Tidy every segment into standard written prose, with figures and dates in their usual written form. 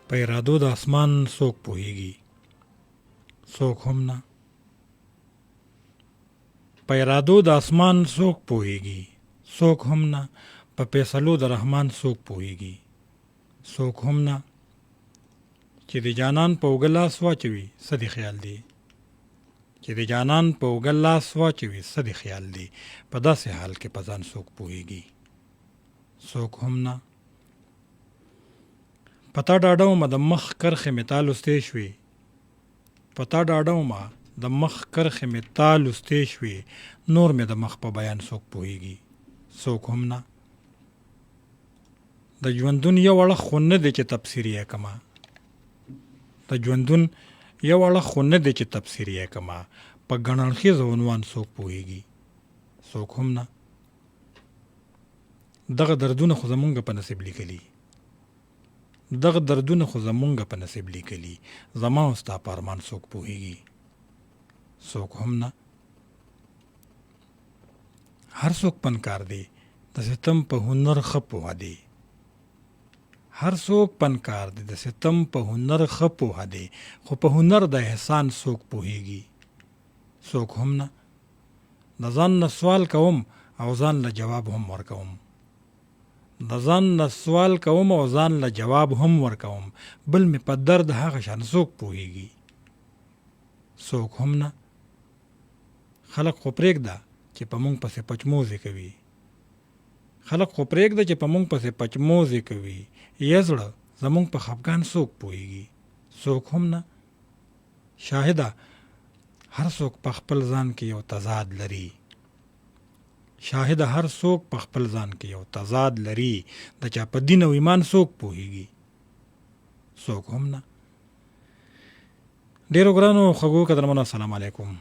په ارادو د اسمان څوک پوهیږي څوک هم نه په ارادو د اسمان څوک پوهیږي څوک هم نه په فیصلو د رحمان څوک پوهیږي څوک هم نه چې د جانان په اوږه لاس واچوي څه دې خیال دی چې د جانان په اوږه لاس واچوي څه دې خیال دی په داسې حال کې په ځان څوک پوهیږي څوک هم نه پتا ډاډه ومه د مخ کرښې مې تا لوستې شوې پتا ډاډه ومه د مخ کرښې مې تا لوستې شوې نور مې د مخ په بیان څوک پوهیږي څوک هم نه د ژوندون یو اړخ خو نه دی چې تفسیر یې کما د ژوندون یو اړخ خو نه دی چې تفسیر یې کما په ګڼړخیز عنوان څوک پوهیږي څوک هم نه دغه دردونه خو زمونږ په نصیب لیکلي دغه دردونه خو زمونږ په نصیب لیکلي زما او ستا په ارمان څوک پوهیږي څوک هم نه هر څوک پنکار دی د ستم په هنر ښه پوهه دی هر څوک پنکار دی د ستم په هنر ښه پوهه دی خو په هنر د احسان څوک پوهیږي څوک هم نه د ځان نه سوال کوم او ځان له جواب هم ورکوم د ځان نه سوال کوم او ځان له جواب هم ورکوم بل مې په درد هغه شان څوک پوهیږي څوک هم نه خلق خو پرېږده چې په مونږ پسې پچموزې کوي خلق خو پرېږده چې په مونږ پسې پچموزې کوي یا زړه زمونږ په خفګان څوک پوهیږي څوک هم نه شاهده هر څوک په خپل ځان کې یو تضاد لري شاهده هر څوک په خپل ځان کې یو تضاد لري د چا په دین او ایمان څوک پوهیږي څوک هم نه ډیرو ګرانو خوږو قدرمنو السلام علیکم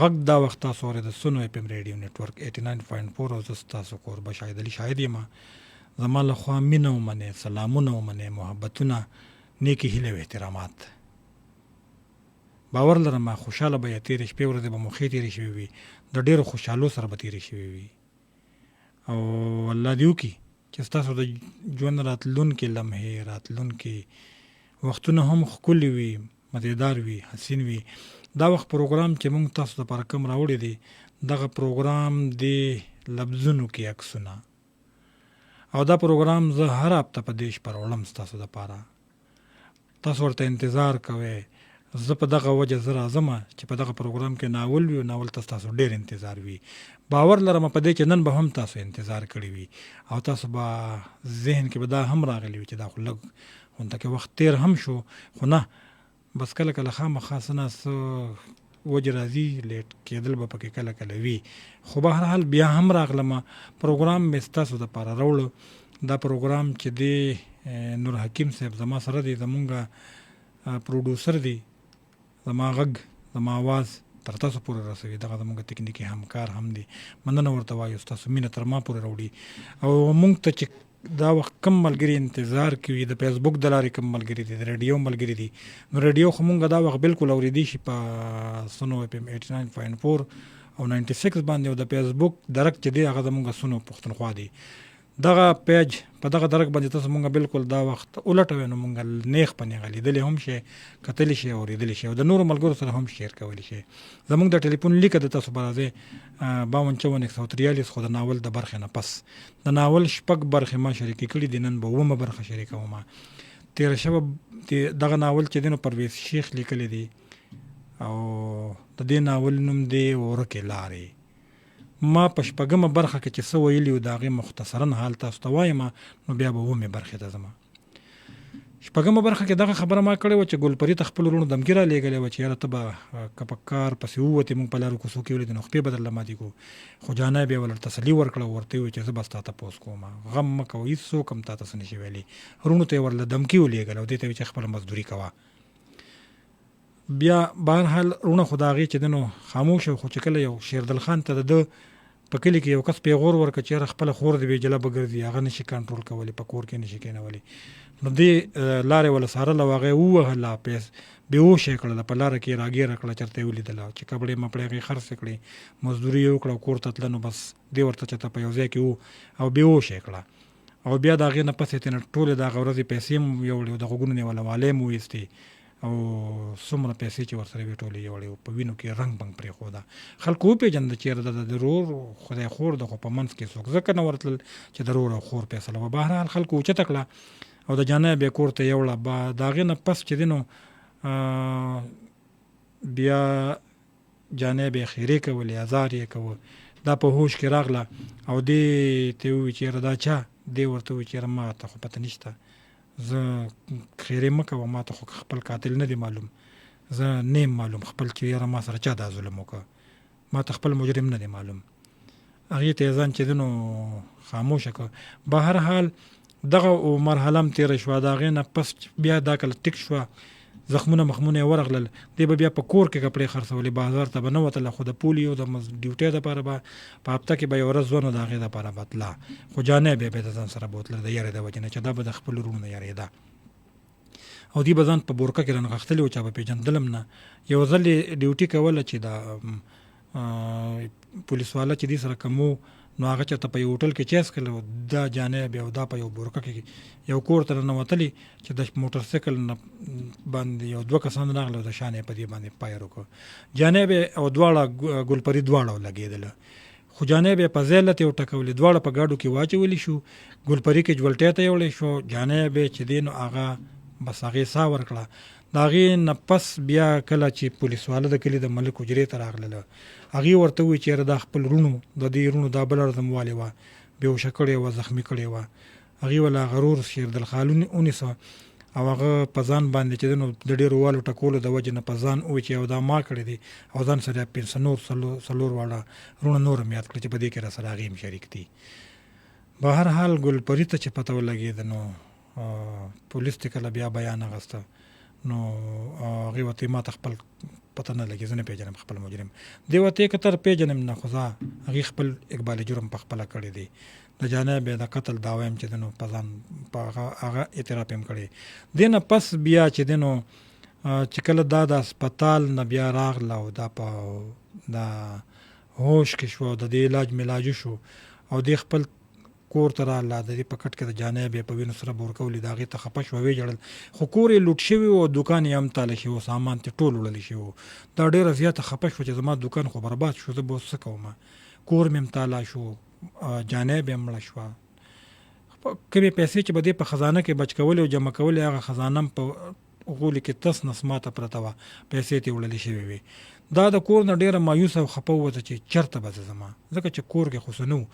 غږ دا وخت تاسو اورئ د سنو اف ام ریډیو نیټورک 89.4 او زه ستاسو کوربه شاهد علي شاهد یم زما له خوا مینه ومنئ سلامونه ومنئ محبتونه نیکې هیلې او احترامات باور لرم خوشحاله به یې تېرې شپې ورځې به مو ښې تېرې شوې وي د ډېرو خوشحالو سره به تېرې شوې وي او الله دې وکړي چې ستاسو د ژوند راتلونکې لمحې راتلونکې وختونه هم ښکلي وي مزېدار وي حسین وي دا وخت پروګرام چې موږ تاسو لپاره کوم راوړی دی دغه پروګرام د لفظونو کې عکسونه او دا پروګرام زه هر هفته په دې شپه راوړم ستاسو لپاره تاسو ورته انتظار کوئ زه په دغه وجه زه راځم چې په دغه پروګرام کې ناول وي او ناول تاسو ډېر انتظار وي باور لرم په دې چې نن به هم تاسو انتظار کړی وي او تاسو به ذهن کې به دا هم راغلی وي چې دا خو لږ غونته کې وخت تېر هم شو خو نه بس کله کله خامخا څه نه څه وجه راځي لیټ کېدل به پکې کله کله وي خو به هر حال بیا هم راغلم پروګرام مې ستاسو دپاره راوړو دا پروګرام چې دی نور حکیم صاحب زما سره دی زمونږ پروډوسر دی زما غږ زما آواز تر تاسو پورې رسوي دغه زموږ تکنیکي همکار هم دی مننه ورته وایو ستاسو مینه تر ما پورې راوړي او موږ ته چې دا وخت کم ملګري انتظار کوي د فیسبوک د لارې کم ملګري دي د ریډیو ملګري دي نو ریډیو خو موږ دا وخت بالکل اورېدی شي په سنو اف ام 89.4 او 96 باندې او د فیسبوک درک چې دی هغه زموږ سنو پښتونخوا دی دغه پیج په دغه درک باندې تاسو مونږ بالکل دا وخت ولټوي نو مونږ نیغ په نیغه لیدلی هم شي کتلی شي اورېدلی شي او د نورو ملګرو سره هم شیر کولی شي زموږ د ټلیفون لیکه د تاسو په راځي 5254 خو د ناول د برخې نه پس د ناول شپږ برخې ما شریکې کړي دي نن به اومه برخه شریکوم تېره شوه دغه ناول چې دی نو پرویز شیخ لیکلی دی او د دې ناول نوم دی ورکې لارې ما په شپږمه برخه کې چې څه ویلي و د هغې مختصرا حال تاسو ته وایم نو بیا به اومې برخې ته ځم شپږمه برخه کې دغه خبره ما کړې وه چې ګلپري ته خپل وروڼو دمکي را لېږلی وه چې یاره ته به که په کار پسې ووتې مونږ په لارو کوڅو کې ولیدې نو خپې به درله ماتې کړو خو جانه بیا ولر تسلي ورکړه ورته وویل چې زه به ستا تپوس کوم غم مه کوه هېڅوک هم تا ته څه نشي ویلی وروڼو ته یې ورله دمکي ولېږله او دې ته ویل چې خپله مزدوري کوه بیا بهرحال وروڼه خو د هغې چې دی نو خاموشه خو چې کله یو شیردل خان ته د ده په کلي کې یو کس پیغور ورکړه چې یاره خپله خور د بېجله به ګرځي هغه نشي کنټرول کولی په کور کې نشي کېنولی نو دې لارې وله څارله او هغه یې ووهله بېهوشه یې کړله په لاره کې یې راګیره کړله چېرته یې ولیدله چې کپړې مپړې هغې خرڅې کړې مزدوري یې وکړه کور ته تله نو بس دې ورته چېرته په یو ځای کې و او بېهوشه یې کړه او بیا د هغې نه پس یې ترېنه ټولې د هغه ورځې پیسې هم یوړې، د غوږونو نه یې والا والۍ هم وویستې او څومره پیسې چې ورسره وې ټولې یوړې، په وینو کې رنګ بنګ پرېښوده. خلکو وپېژنده چې یاره د ورور خدای خور ده، خو په منځ کې څوک ځکه نه ورتلل چې د ورور او خور فیصله وه. بهرحال خلکو اوچته کړه او د جانۍ بیا کور ته یوړه. د هغې نه پس چې دی نو بیا جانۍ بیا خیرې کولې، ازار یې کوه. دا په هوش کې راغله او دې ته یې وویل چې یاره دا چا؟ دې ورته وویل چې یاره ما ته خو پته نشته، زه خیرې مه کوه، ما ته خو خپل قاتل نه دی معلوم، زه نه یم معلوم خپل چې یاره ما سره چا دا ظلم وکړه، ما ته خپل مجرم نه دی معلوم. هغې ته یې ځان چې دی نو خاموشه کړه. بهرحال دغه مرحله هم تېره شوه. د هغې نه پس بیا دا کله ټیک شوه، زخمونه مخمونه یې ورغلل، دی به بیا په کور کې کپړې خرڅولې، بازار ته به نه وتله، خو د پولیو د ډیوټۍ دپاره به په هفته کې به یوه ورځ ونه د هغې دپاره به تله، خو جانۍ بیا د ځان سره بوتله د یارې د وجې نه چې دا به د خپلو وروڼو نه یارېده. او دی به ځان په بورکه کې رانغښتلې و، چا به پېژندلم نه. یو ځل یې ډیوټي کوله چې د پولیس والا چې دې سره کوم نو هغه چېرته په یو هوټل کې چای څښله، دا جانۍ بیا دا په یو بورکه کې یو کور ته ننوتلې چې د موټرسایکل نه باندې یو 2 کسان راغله او د شان یې په دې باندې فایر وکړه. جانۍ بیا او دواړه ګلپري دواړه لګېدله، خو جانۍ بیا په ځای لتې وټکولې، دواړه په ګاډو کې واچولې شو، ګلپري کې جولټۍ ته یوړی شو. جانۍ بیا چې دی نو هغه بس هغې ساه ورکړه. د هغې نه پس بیا کله چې پولیس والا د کلي د ملک حجرې ته راغلله، هغې ورته وویل چې یاره دا خپل وروڼو د دې وروڼو دا بله ورځ والې وه، بېهوشه کړې وه، زخمي کړې وه. هغې وله غرور شیردل خان ونیسه او هغه په ځان باندې چې دی نو د ډېرو والو ټکولو د وجې نه په ځان ووایي چې یو دا ما کړی دی، او ځان سره نور څلور واړه وروڼه نور هم یاد کړه چې په دې کې را سره هغې هم شریک دي. بهرحال ګلپري ته چې پته ولګېده نو پولیس ته کله بیا بیان اخیسته نو هغې ورته ما ته خپل پته نه لګي، زه نه پېژنم خپل مجرم. دې ورته یې کتل پېژنم نه، خو زه هغې خپل اقبال جرم په خپله کړی دی. د جانۍ بیا د قتل دعوه یم چې دی نو په ځان په هغه اعتراف یم کړی. دې نه پس بیا چې دی نو چې کله دا د هسپتال نه بیا راغله او دا په دا هوش کې شوه او د دې علاج ملاجو شو او دې خپل کور ته راغله، د دې په کټ کې د جانۍ بیا په وینو سره بورکولې، د هغې ته خفه شوه، ویې ژړل، خو کور یې لوټ شوی و، دوکان یې هم تاله شوی و، سامان ته ټول وړلی شوی و. دا ډېره زیاته خفه شوه چې زما دوکان خو برباد شو، زه به اوس څه کوم، کور مې هم تاله شو، جانۍ بیا مړه شوه. کومې پیسې چې به دې په خزانه کې بچ کولې او جمع کولې، هغه خزانه هم په غولي کې تس نس ماته پرته وه، پیسې ترې وړلې شوې وې. دا د کور نه ډېره مایوسه او خفه ووته چې چېرته به زه ځمه، ځکه چې کور کې خو څه نه و.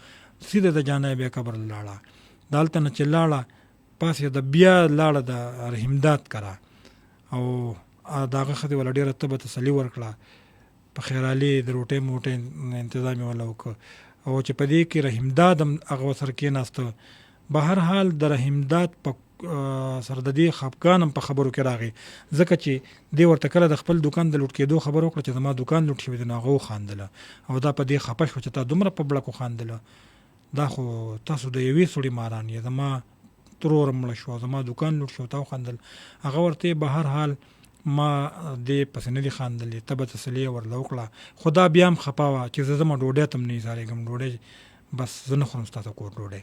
سیده د جانۍ بیا قبر لاړه، د هلته نه چې لاړه پاسېده بیا لاړه د رحیمداد کره او د هغه ښځې والا ډېره تبه تسلي ورکړه، په خیرالي د روټۍ موټۍ انتظام یې والا وکړه او چې په دې کې رحیمداد هم هغه ورسره کېناسته. بهرحال د رحیمداد په سره د دې خفګان هم په خبرو کې راغی، ځکه چې دې ورته کله د خپل دوکان د لوټ کېدو خبر وکړه چې زما دوکان لوټ شوی دی، نو هغه وخاندله او دا په دې خفه شوه چې تا دومره په بړک وخاندله، دا خو تاسو د یوې سوړې ماران یې، زما ترور مړه شوه، زما دوکان لوټ شو، تا وخاندل. هغه ورته بهرحال ما دې پسې نه دي خاندلې، ته به تسلي یې ورله وکړه، خو دا بیا هم خفه وه چې زه ځمه ډوډۍ ته هم نه ایزارېږم، ډوډۍ بس زه نه خورم ستا ته کور ډوډۍ.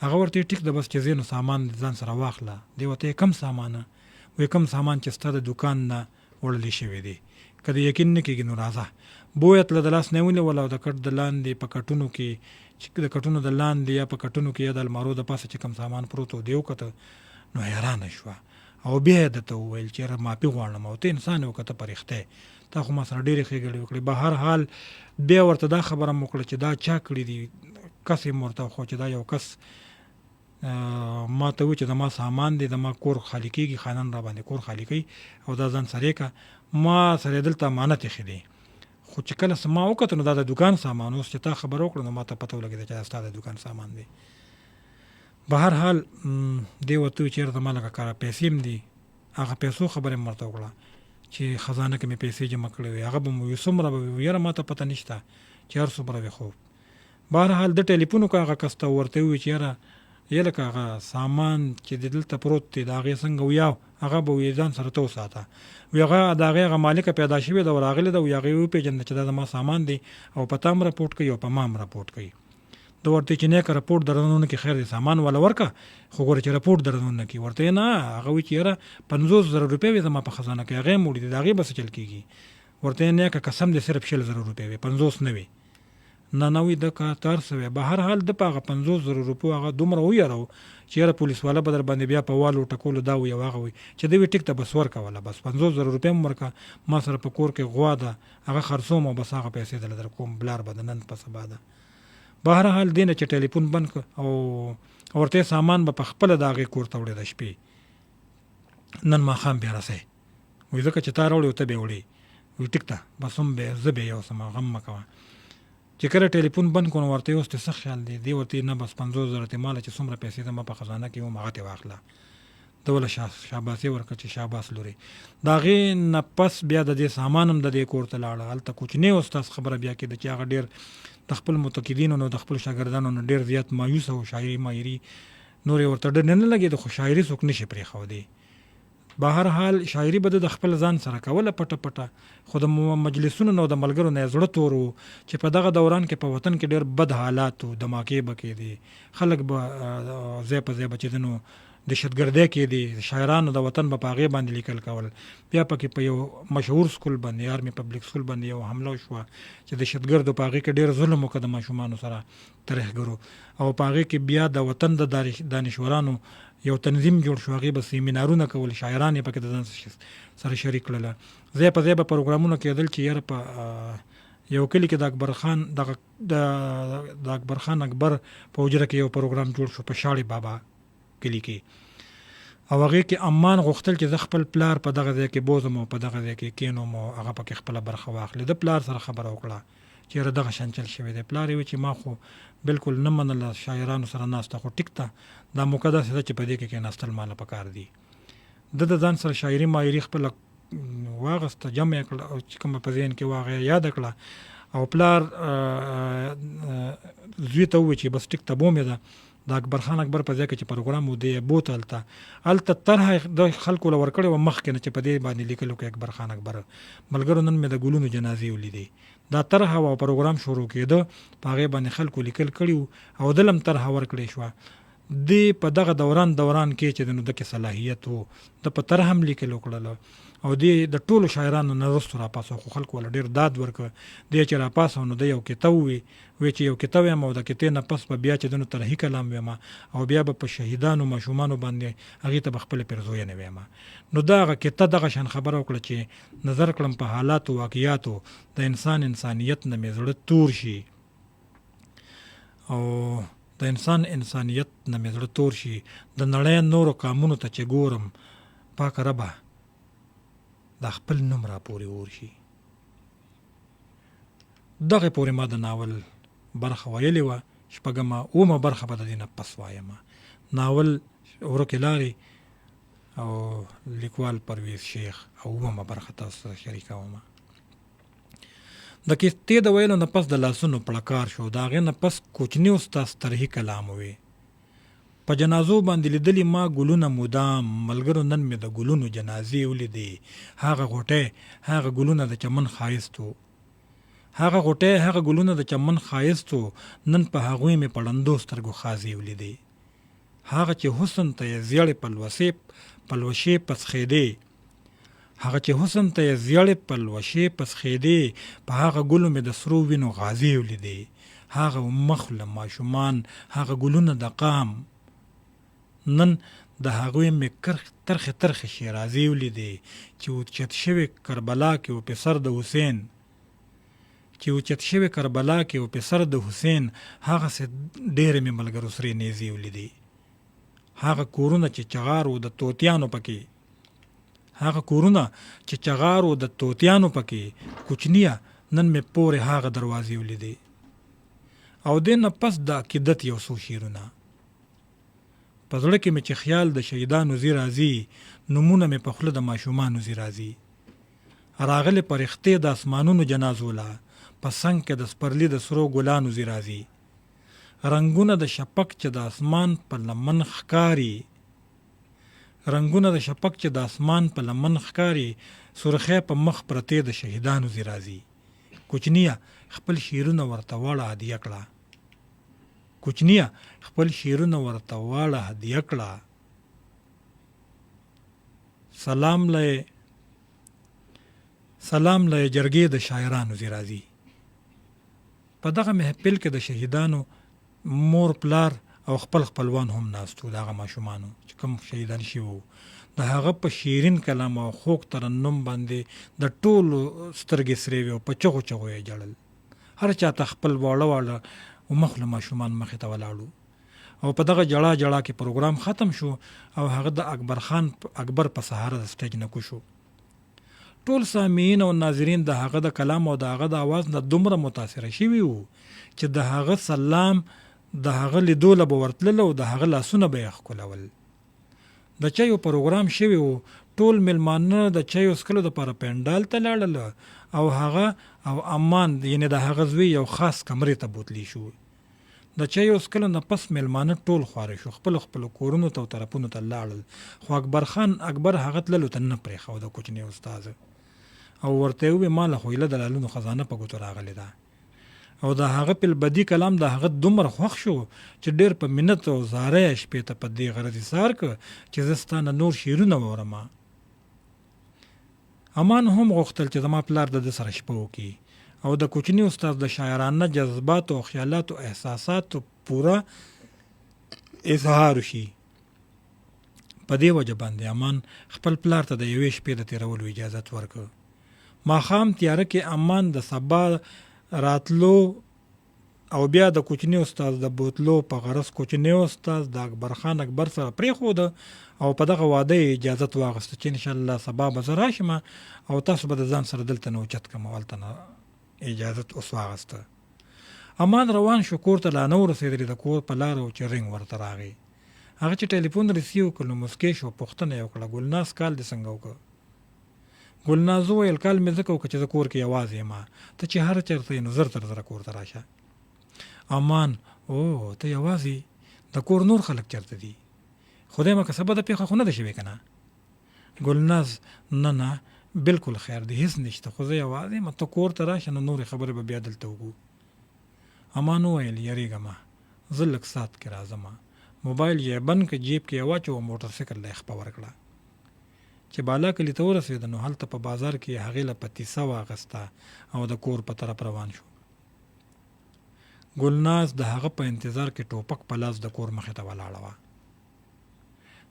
هغه ورته ټیک ده بس چې ځې نو سامان ځان سره واخله. دې ورته کم سامانه؟ وایي کم سامان چې ستا د دوکان نه وړلی شوی دی، که د یقین نه کېږي نو راځه. بویه تله د لاس نه یې ونیوله او د کټ د لاندې په کټونو کې چې د کټونو د لاندې یا په کټونو کې یا د المارو د پاسه چې کم سامان پروت و، دې وکته نو حیرانه شوه او بیا یې درته وویل چې یاره معافي غواړم او ته انسان یې وکته پرښتی، تا خو ما سره ډېرې ښېګړې وکړې. بهرحال بیا ورته دا خبره م وکړه چې دا چا کړي دي، کس یې م ورته وښود چې دا یو کس ما ته ووایي چې زما سامان دی، زما کور خالي کېږي، خانان را باندې کور خالي کوي او دا ځان سره یې که ما سره دلته امانت ایښی دی، خو چې کله ما وکتو نو دا د دوکان سامان، اوس چې تا خبره وکړه نو ما ته پته ولګېده چې دا ستا د دوکان سامان دی. بهرحال دې ورته ووایي چې یاره زما لکه کاره پیسې هم دي، هغه پیسو خبره مې ورته وکړه چې خزانه کې مې پیسې جمع کړې وې، هغه به مې ووایي څومره به وي، یاره ما ته پته نشته چې هر څومره وي. خو بهرحال د ټلیفون وکړه هغه کس ته، ورته ووایي چې یاره لکه هغه سامان چې دلته پروت دی د هغې څنګه ویاو، هغه به وایي ځان سره ته وساته. وی هغه د هغې هغه مالکه پیدا شوې ده او راغلې ده، وی هغې وپېژنده چې دا زما سامان دی او په تا هم رپورټ کوي او په ما هم رپورټ کوي. د ورته چې نیک رپورټ درنونه کې خیر دې سامان ولا ورکا خو ګوره چې رپورټ درنونه کې ورته نه هغه وی چې یاره 50,000 روپۍ وي زما په خزانه کې هغه موړي دي هغه بس چل کیږي ورته نیک قسم دې صرف 60,000 روپۍ وي 50 نه وي نه وي د کار سوی به هر حال د پاغه 50,000 روپۍ هغه دومره ویرو چې یاره پولیس والا بدر باندې بیا په والو ټکولو دا وی هغه وي چې دوی ټیک ته بس ورکا ولا بس 50,000 روپۍ مرکا ما سره په کور کې غوا ده هغه خرڅوم او بس هغه پیسې دل در کوم بلار بدنن په سبا ده به هر حال دینه چې ټلیفون بند او ورته سامان به خپل داغه کور ته وړي د شپې نن ما خام بیا راسه وې ځکه چې تا راوړې ته به وړي وی ټیک ته بس هم به زبې یو سم غم مکوا چې کله ټلیفون بند کونه ورته اوس ته څه خیال دی ورته نه بس 50,000 ته مال چې څومره پیسې ته ما په خزانه کې و ماغه ته واخله دوله شاباسي ورکړه چې شاباس لوري دا غي نه پس بیا د دې سامانم د دې کور ته لاړه هلته کوچ نه استاد خبره بیا کې د چې هغه ډیر د خپل متقیدینو نو د خپل شاګردانو نو ډیر زیات مایوس او شاعري مایری نور ورته ډېر نه لګي د خوشاعري څوک نشي پرې خو دی به هر حال شاعري به د خپل ځان سره کوله پټه پټه خو د مجلسونو نو د ملګرو نه زړه تورو چې په دغه دوران کې په وطن کې ډېر بد حالات او دماکې بکې دي خلک به زی په زی بچیدنو دهشتګردۍ کې دي شاعرانو د وطن په پاغې باندې لیکل کول بیا پکې په یو مشهور سکول باندې آرمي پبلک سکول باندې یو حمله شو چې دهشتګردو پاغې کې ډېر ظلم وکړ د ماشومانو سره ترهګرو او پاغې کې بیا د وطن د دانشورانو یو تنظیم جوړ شو هغه به سیمینارونه کول شاعران پکې د ځان سره شریک کړل زه په ځای په پروګرامونو کې دل چې یاره په یو کلی کې د اکبر خان اکبر په وجره کې یو پروګرام جوړ شو په شاړې بابا کلی کې او هغه کې امان غوښتل چې خپل پلار په دغه ځای کې بوزم او په دغه ځای کې کینوم او هغه پکې خپل برخه واخلي د پلار سره خبره وکړه چې دغه شانچل شوی دی پلار یې چې ما خو بالکل نه منل شاعرانو سره ناسته خو ټیک ته دا مقدس ده چې په دې کې ناستل مال پکار دی د ځان سره شاعري مایری خپل واغسته جمع کړ او چې کوم په ذهن کې واغې یاد کړه او پلار زوی ته و چې بس ټیک ته بومه ده د اکبر خان اکبر په ځای کې چې پروګرام و دی بوتلته الته طرح د خلکو لور کړي و مخ کې چې په دې باندې لیکلو کې اکبر خان اکبر ملګرو نن مې د ګلونو جنازې ولیدې دا طرح او پروګرام شروع کېده په هغه باندې خلکو لیکل کړي او دلم طرح ور کړی شو د په دغه دوران کې چې د کې صلاحیت وو د په طرح هم لیکل وکړل او د ټولو شاعرانو نه رسو را پاسو خو خلکو ول ډیر داد ورک د چې را پاسو نو د یو کتاب وی چې یو کتاب هم د کتاب نه پس په بیا چې دنو طرحي کلام ویما او بیا په شهیدانو مشومانو باندې هغه ته خپل پرزوی نه ویما نو دا کتاب دغه شان خبره وکړه چې نظر کړم په حالات او واقعیاتو د انسانیت نه مزړه تور شي او د انسانیت نه مزړه تور شي د نړۍ نورو قانونو ته چې ګورم پاک ربه د خپل نوم را پورې ورشي دغه پورې ما د ناول برخه ویلې وه شپږمه اومه برخه به د دې نه پس وایم ناول ورکې لارې او لیکوال پرویز شیخ او اومه برخه تاسو سره شریکوم د کیسې د ویلو نه پس د لاسونو پړکار شو د هغې نه پس کوچني استاد طرحي کلام وی په جنازو باندې لیدلی ما ګلونه مدام ملګرو نن مې د ګلونو جنازې ولیدې هغه غوټۍ هغه ګلونه د چمن ښایستو هغه غوټۍ هغه ګلونه د چمن ښایستو نن په هغوی مې پړندو سترګو خازې ولیدې هغه چې حسن ته یې زیړې پلوشې پسخېدې هغه چې حسن ته یې زیړې پلوشې پسخېدې په هغه ګلو مې د سرو وینو غازې ولیدې هغه مخ له ماشومان هغه ګلونه د قام نن د هغوی مې ترخې شیرازي ولیدې چې اوچت شوې کربلا کې و پسر د حسین هغسې ډېرې مې ملګرو سرې نیزې ولیدې هغه کورونه چې چغار و د توتیانو پکې کوچنیه نن مې پورې هغه دروازې ولیدې او دې نه پس د عقیدت یو څو شیرونه په زړه کې مې چې خیال د شهیدانو زی راځي نومونه مې په خوله د ماشومانو زی راځي راغلې پرښتې د اسمانونو جنازو لا په څنګ کې د سپرلي د سرو ګلانو زی راځي رنګونه د شفق چې د اسمان په لمن ښکاري سرخی په مخ پرتې د شهیدانو زی راځي کوچنیه خپل شیرونه ورته واړه هدیه کړه کوچنیه خپل شعرونه ورته واړه هدیه کړه. سلام له جرګې د شاعرانو زی راځي. په دغه محفل کې د شهیدانو مور پلار او خپلوان هم ناستو. دغه ماشومانو چې کوم شهیدان شوي د هغه په شیرین کلام او خوږ ترنم باندې د ټولو سترګې سرې وې او په چغو یې جړل. هر چا ته خپل واړه مخله ماشومان مخې ته ولاړو او په دغه جړا کې پروګرام ختم شو او هغه د اکبر په سهاره د سټیج نه کوشو. ټول سامعین او ناظرین د هغه د کلام او د هغه د आवाज نه دومره متاثره شوي وو چې د هغه سلام د هغه لیدو له به ورتلل او د هغه لاسونه به یې ښکلول. د چایو پروګرام شوی وو. ټول میلمانه د چایو څښلو دپاره پنډال ته لاړل او هغه او امان یعنې د هغه زوی یو خاص کمرې ته بوتلی شو. د چایو څښلو نه پس میلمانه ټول خواره شو. خپلو کورونو ته او طرفونو ته لاړل. خو اکبر هغه تللو ته نه پرېښود د کوچني استاد او ورته یې وویل ما له خو ایله د لالونو خزانه په ګوتو راغلې ده. او د هغه پلبدي کلام د هغه دومره خوښ شو چې ډېر په منت او زاره یې شپې ته په دې غرض ایثار کړ چې زه ستا نه نور شعرونه واورم. امان هم غوښتل چې زما پلار د ده سره شپه وکړي او د کوچني استاد د شاعرانه جذباتو او خیالاتو احساساتو پوره اظهار شي. په دې وجه باندې امان خپل پلار ته د یوې شپې د تېرولو اجازت ورکړ. ماښام تیاره کې امان د سبا راتلو او بیا د کوچني استاد د بوتلو په غرض کوچني استاد د اکبر سره پرېښود او په دغه واده اجازت واغسته چې انشاءالله سبا به زه راشم او تاسو به د ځان سره دلته نه اوچت کړم. هلته نه اجازت اوس واغسته. امان روان شو کور ته. لا نه ورسېدلې د کور په لاره و چې رنګ ورته راغی. هغه چې ټلیفون ریسیو کړ نو مسکۍ شو. پوښتنه یې وکړه ګلناز کال دې څنګه وکړه؟ ګلناز وویل کال مې ځکه وکړه چې زه کور کې یوازې یم. ته چې هر چېرته یې نو زر تر زره کور ته راشه. امان ته یوازې؟ د کور نور خلک چېرته دي؟ خدای مکه سبا د پیښه خو نه ده شوې که نه؟ ګلناز نه بلکل خیر دی هیڅ نشته خو زه یوازې یم. ته کور ته راشه نو نورې خبرې به بیا دلته وکړو. امان وویل یریږم زه لږ ساعت کې راځم. موبایل یې بند که جیب کې یې واچو او موټر سایکل له یې خپه ورکړه. چې بالا کلي ته ورسېده نو هلته په بازار کې هغې له پتیسه واغسته او د کور په طرف روان شو. ګلناز د هغه په انتظار کې ټوپک په لاس د کور مخې ته ولاړه وه.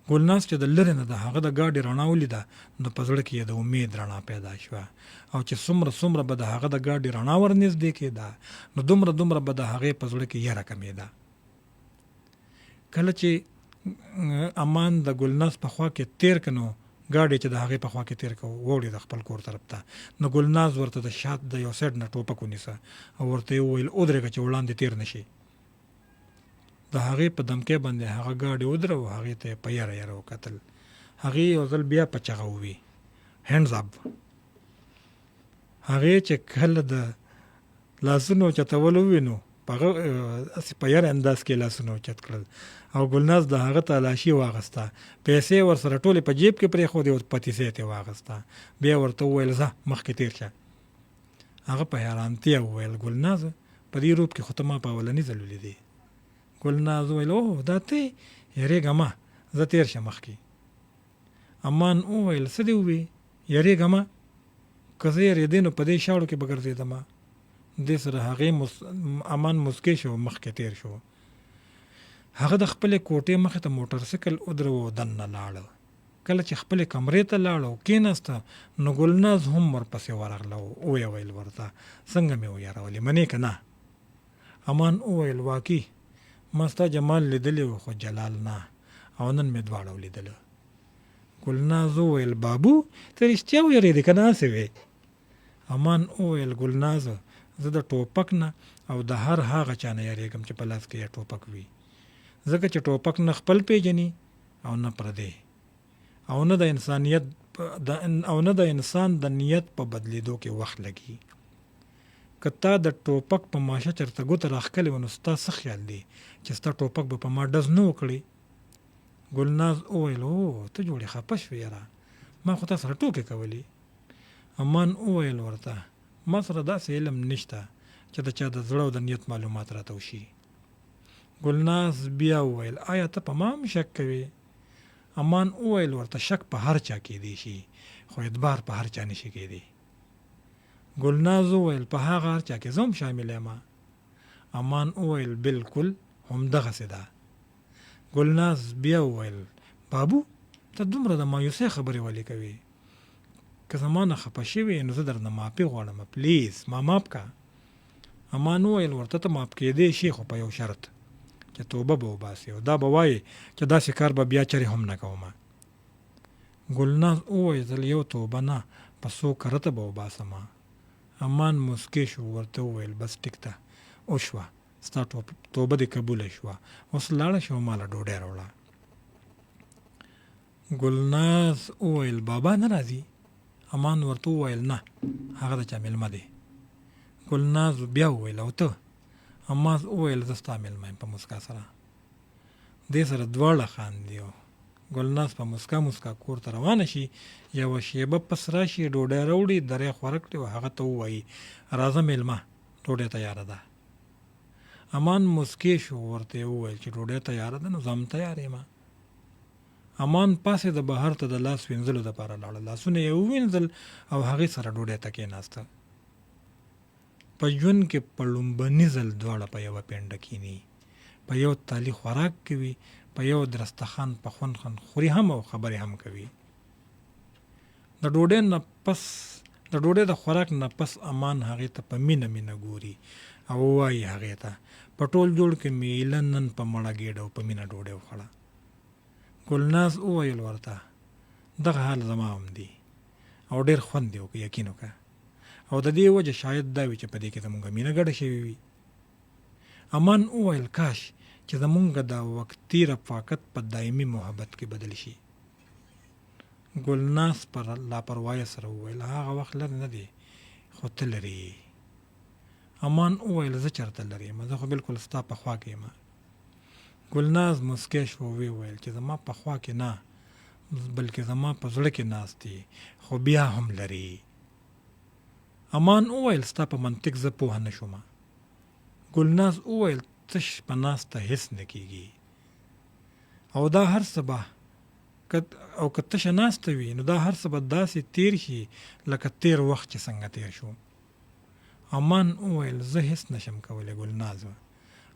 ګلناز چې د لرې نه د هغه د ګاډي رڼا ولیده نو په زړه کې یې د امید رڼا پیدا شوه او چې څومره به د هغه د ګاډي رڼا ورنږدې کېده نو دومره به د هغې په زړه کې یره کمېده. کله چې امان د ګلناز په خوا کې تیر که نو ګاډی چې د هغې په خوا کې تیر که ووړي د خپل کور طرف ته نو ګلناز ورته د شات د یو سایډ نه ټوپک ونیسه او ورته یې وویل ودرېږه چې وړاندې تیر نه شي. د هغې په دمکۍ باندې هغه ګاډی ودره او هغې ته یې په یره وکتل. هغې یو ځل بیا په چغه ووي هینډز اپ. هغې چې کله د لاسونو اوچتول ووینو په یره انداز کې لاسونه اوچت کړل او ګلناز د هغه تلاشي واغسته. پیسې ورسره ټولې په جیب کې پرېښودې او پتیسې ته یې واغسته. بیا ورته وویل ځه مخکې تېر شه. هغه په حیرانتیا وویل ګلناز په دې روپ کې خو ته ما په اولني ځل ولیدې. ګلناز وویل دا ته یریږه مه زه تېر شه مخکې. امان وویل څه دې ووې یریږه مه که زه یرېدې نو په دې شاړو کې به ګرځېدم. دې سره هغې امان مسکۍ شو مخکې تېر شو. هغه د خپلې کوټې مخې ته موټر سایکل ودرو او دننه لاړه. کله چې خپلې کمرې ته لاړه او کېناسته نو ګلناز هم ورپسې ورغله او ویې ویل ورته څنګه مې ویارولې منې که نه؟ امان وویل واقعي ما ستا جمال لیدلی و خو جلال نه او نن مې دواړه ولیدله. ګلناز وویل بابو ته رښتیا ویرېدې که نه هسې وې؟ امان وویل ګلناز زه د ټوپک نه او د هر هغه چا نه یریږم چې په لاس کې یې ټوپک وي ځکه چې ټوپک نه خپل پیژني او نه پردی او نه د انسان د نیت په بدلیدو کې وخت لګي. که تا د ټوپک په ماشه چرته ګوته راښکلې و نو ستا څه خیال دی چې ستا ټوپک به په ما ډز نه وکړي؟ ګلناز وویل ته جوړې خفه شوې یاره ما خو تا سره ټوکې کولې. امان وویل ورته ما سره داسې علم نشته چې د چا د زړه او د نیت معلومات راته وشي. ګلناز بیا وویل آیا ته په ما هم شک کوې؟ امان وویل ورته شک په هر چا کېدی شي خو اعتبار په هر چا نشي کېدی. ګلناز وویل په هغه هر چا کې زه هم شامل یم. امان وویل بالکل همدغسې ده. ګلناز بیا وویل بابو ته دومره د مایوسۍ خبرې ولې کوې؟ که زما نه خفه شوې نو زه درنه معافي غواړم، پلیز ما معاف که. امان وویل ورته ته معاف کېدی شي خو په یو شرط چې توبه به وباسې او دا به وایې چې داسې کار به بیا چرې هم نه کوم. ګلناز وویل زه یو توبه نه په څو کرته به وباسم. امان مسکی شو، ورته وویل بس ټیک ده وشوه، ستا توبه دې قبوله شوه، اوس لاړه شه او ماله ډوډۍ راوړه. ګلناز وویل بابا نه راځي؟ امان ورته وویل نه هغه د چا مېلمه دی. ګلناز بیا وویل او ته؟ امان وویل زه ستا مېلمه یم په مسکا سره. دې سره دواړه خاندي او ګلناز په مسکا مسکا کور ته روانه شي. یوه شیبه پس راشي ډوډۍ راوړي، درې خوړه کړي او هغه ته ووایي راځه مېلمه ډوډۍ تیاره ده. امان مسکی شو، ورته یې وویل چې ډوډۍ تیاره ده نو زه هم تیار یم. امان پاسې د بهر ته د لاس وینځلو دپاره لاړه، لاسونه یې ووینځل او هغې سره ډوډۍ ته کېناسته. په ژوند کې په لومبني ځل دواړه په یوه پینډه کینی، په یو تالي خوراک کوي، په یو درستخان په خوند خوند خوري هم او خبرې هم کوي. د ډوډۍ د خوراک نه پس امان هغې ته په مینه مینه ګوري او وایي هغې ته په ټول جوړ کې میله نن په مړه ګېډه او په مینه ډوډۍ وخوړه. ګلناز وویل ورته دغه حال زما هم دی او ډېر خوند دی وکړه، یقین وکړه، او د دې وجه شاید دا وي چې په دې کې زمونږ مینه ګډه شوې وي. امان وویل کاش چې زمونږ دا وقتي رفاقت په دایمي محبت کې بدل شي. ګلناز پر لاپروایه سره وویل هغه وخت لرې نه دی خو ته لرې. امان وویل زه چېرته لرې یم، زه خو بلکل ستا په خوا کې یم. ګلناز مسکی شو او وویل چې زما په خوا کې نه بلکې زما په زړه کې ناست دی خو بیا هم لرې. امان وویل ستا په منطق زه پوهه نه شوم. ګلناز وویل تش په ناسته هېڅ نه کېږي او دا هر څه به او که تشه ناسته وي نو دا هر څه به داسې تیر شي لکه تیر وخت چې څنګه تیر شو. امان وویل زه هېڅ نشم کولی ګلناز،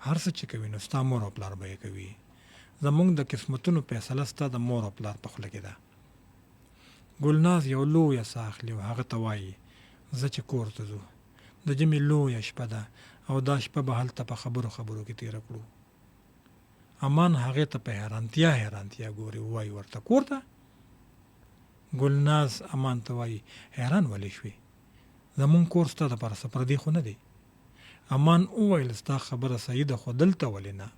هر څه چې کوي نو ستا مور او پلار به یې کوي. زمونږ د قسمتونو فیصله ستا د مور او پلار په خوله کې ده. ګلناز یو لویه ساه اخلي او هغه ته وایي زه چې کور ته ځو، د ژمي لویه شپه ده او دا شپه به هلته په خبرو کې تېره کړو. امان هغې ته په حیرانتیا ګوري، وایي ورته کور ته؟ ګلناز امان ته وایي حیران ولې شوې؟ زمونږ کور ستا دپاره څه پردي خو نه دی. امان وویل ستا خبره صحیح ده خو دلته ولې نه؟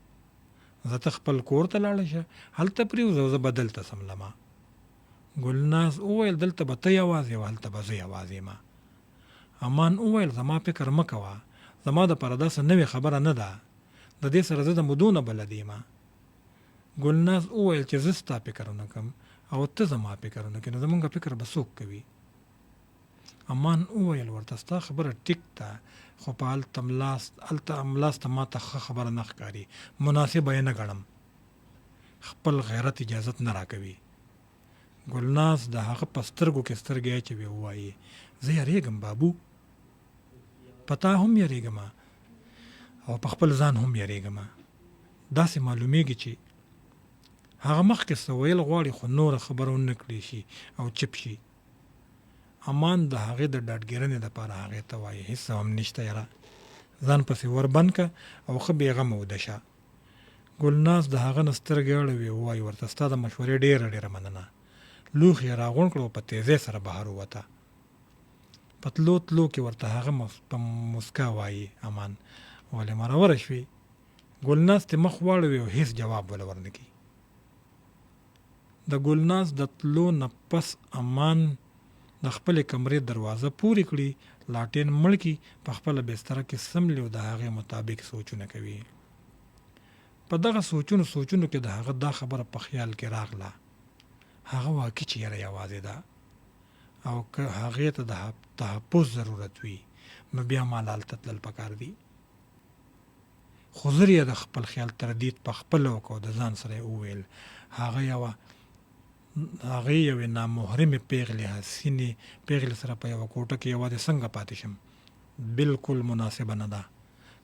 زه ته خپل کور ته لاړه شه، هلته پرېوځه زه به دلته سملمه. ګلناز وویل دلته به ته یوازې او هلته به زه یوازې یم. امان وویل زما فکر مه کوه، زما دپاره داسې نوې خبره نه ده، د دې سره زه د مودو نه بلد یم. ګلناز وویل چې زه ستا فکر ونه کړم او ته زما فکر ونه کړې نو زمونږ فکر به څوک کوي؟ امان وویل ورته ستا خبره ټیک ده خو په هلته املاسته ما ته ښه خبره نه ښکاري، مناسبه یې نه ګڼم، خپل غیرت اجازت نه راکوي. ګلناز د هغه په سترګو کې سترګې اچوي ووایي زه یریږم بابو، په تا هم یریږم او په خپل ځان هم یریږم. داسې معلومیږي چې هغه مخکې څه ویل غواړي خو نوره خبره ونه کړی شي او چپ شي. امان د هغې د ډاډګیرنې دپاره هغې ته وایي هېڅ هم نشته یاره، ځان پسې وربند که او ښه بېغمه وده شه. ګلناز د هغه نه سترګې اړوي ووایي ورته ستا د مشورې ډېره مننه. لوښي یې راغونډ کړه او په تیزۍ سره بهر ووته. په تلو کې ورته هغه په مسکا وایي امان ولې مرور شوې؟ ګلناز ته مخ واړوي او هېڅ جواب ولا ورنه کوي. د ګلناز د تلو نه پس امان د خپلې کمرې دروازه پورې کړي، لاټین مړ کړي، په خپله بستره کې سملي او د هغې مطابق سوچونه کوي. په دغه سوچونو کې د هغه دا خبره په خیال کې راغله هغه واقع چې یاره یوازې ده او که هغې ته د تحفظ ضرورت وي نو بیا مال هلته تلل پکار دي. خو زر یې د خپل خیال تردید په خپله وکړو، د ځان سره یې وویل هغه یوې نامحرمې پیغلې حسینې پیغلې سره په یوه کوټه کې یوازې څنګه پاتې شم؟ بالکل مناسبه نه ده.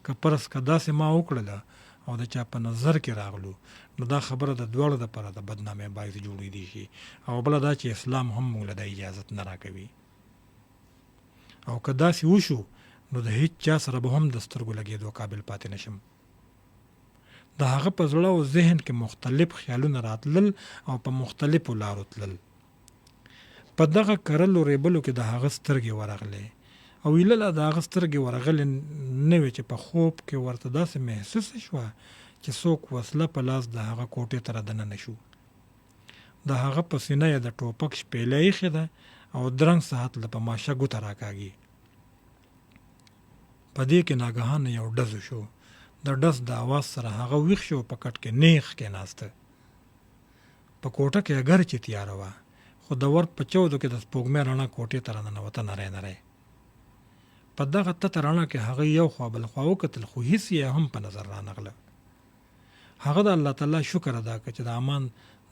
که فرض که داسې ما وکړله او د چا په نظر کې راغلو، نو دا خبره د دواړو دپاره د بدنامۍ باعث جوړېدی شي. او بله دا چې اسلام هم موږ له دا اجازت نه راکوي. او که داسې وشو نو د هیڅ چا سره به هم د سترګو لګېدو قابل پاتې نشم. د هغه په زړه او ذهن کې مختلف خیالونه راتلل او په مختلفو لارو تلل. په دغه کرلو ریبلو کې د هغه سترګې ورغلې او ایله د هغه سترګې ورغلې نه وې چې په خوب کې ورته داسې محسوسه شوه چې څوک وسله په لاس د هغه کوټې ته رادننه شو. د هغه په سینه یې د ټوپک شپېله ایښې ده او درنګ ساعت له په ماشه ګوته راکاږي. په دې کې ناګهانه یو ډز شو. د ډز د اواز سره هغه ویښ شو، په کټ کې نیغ کېناسته. په کوټه کې اګر چې تیاره وه، خو د ور په چودو کې د سپوږمۍ رڼا کوټې ته راننوته نری نری. په دغه تته رڼا کې هغه یو خوا بل خوا وکتل، خو هیڅ یې هم په نظر رانغله. هغه د الله تعالی شکر ادا کړ چې د امان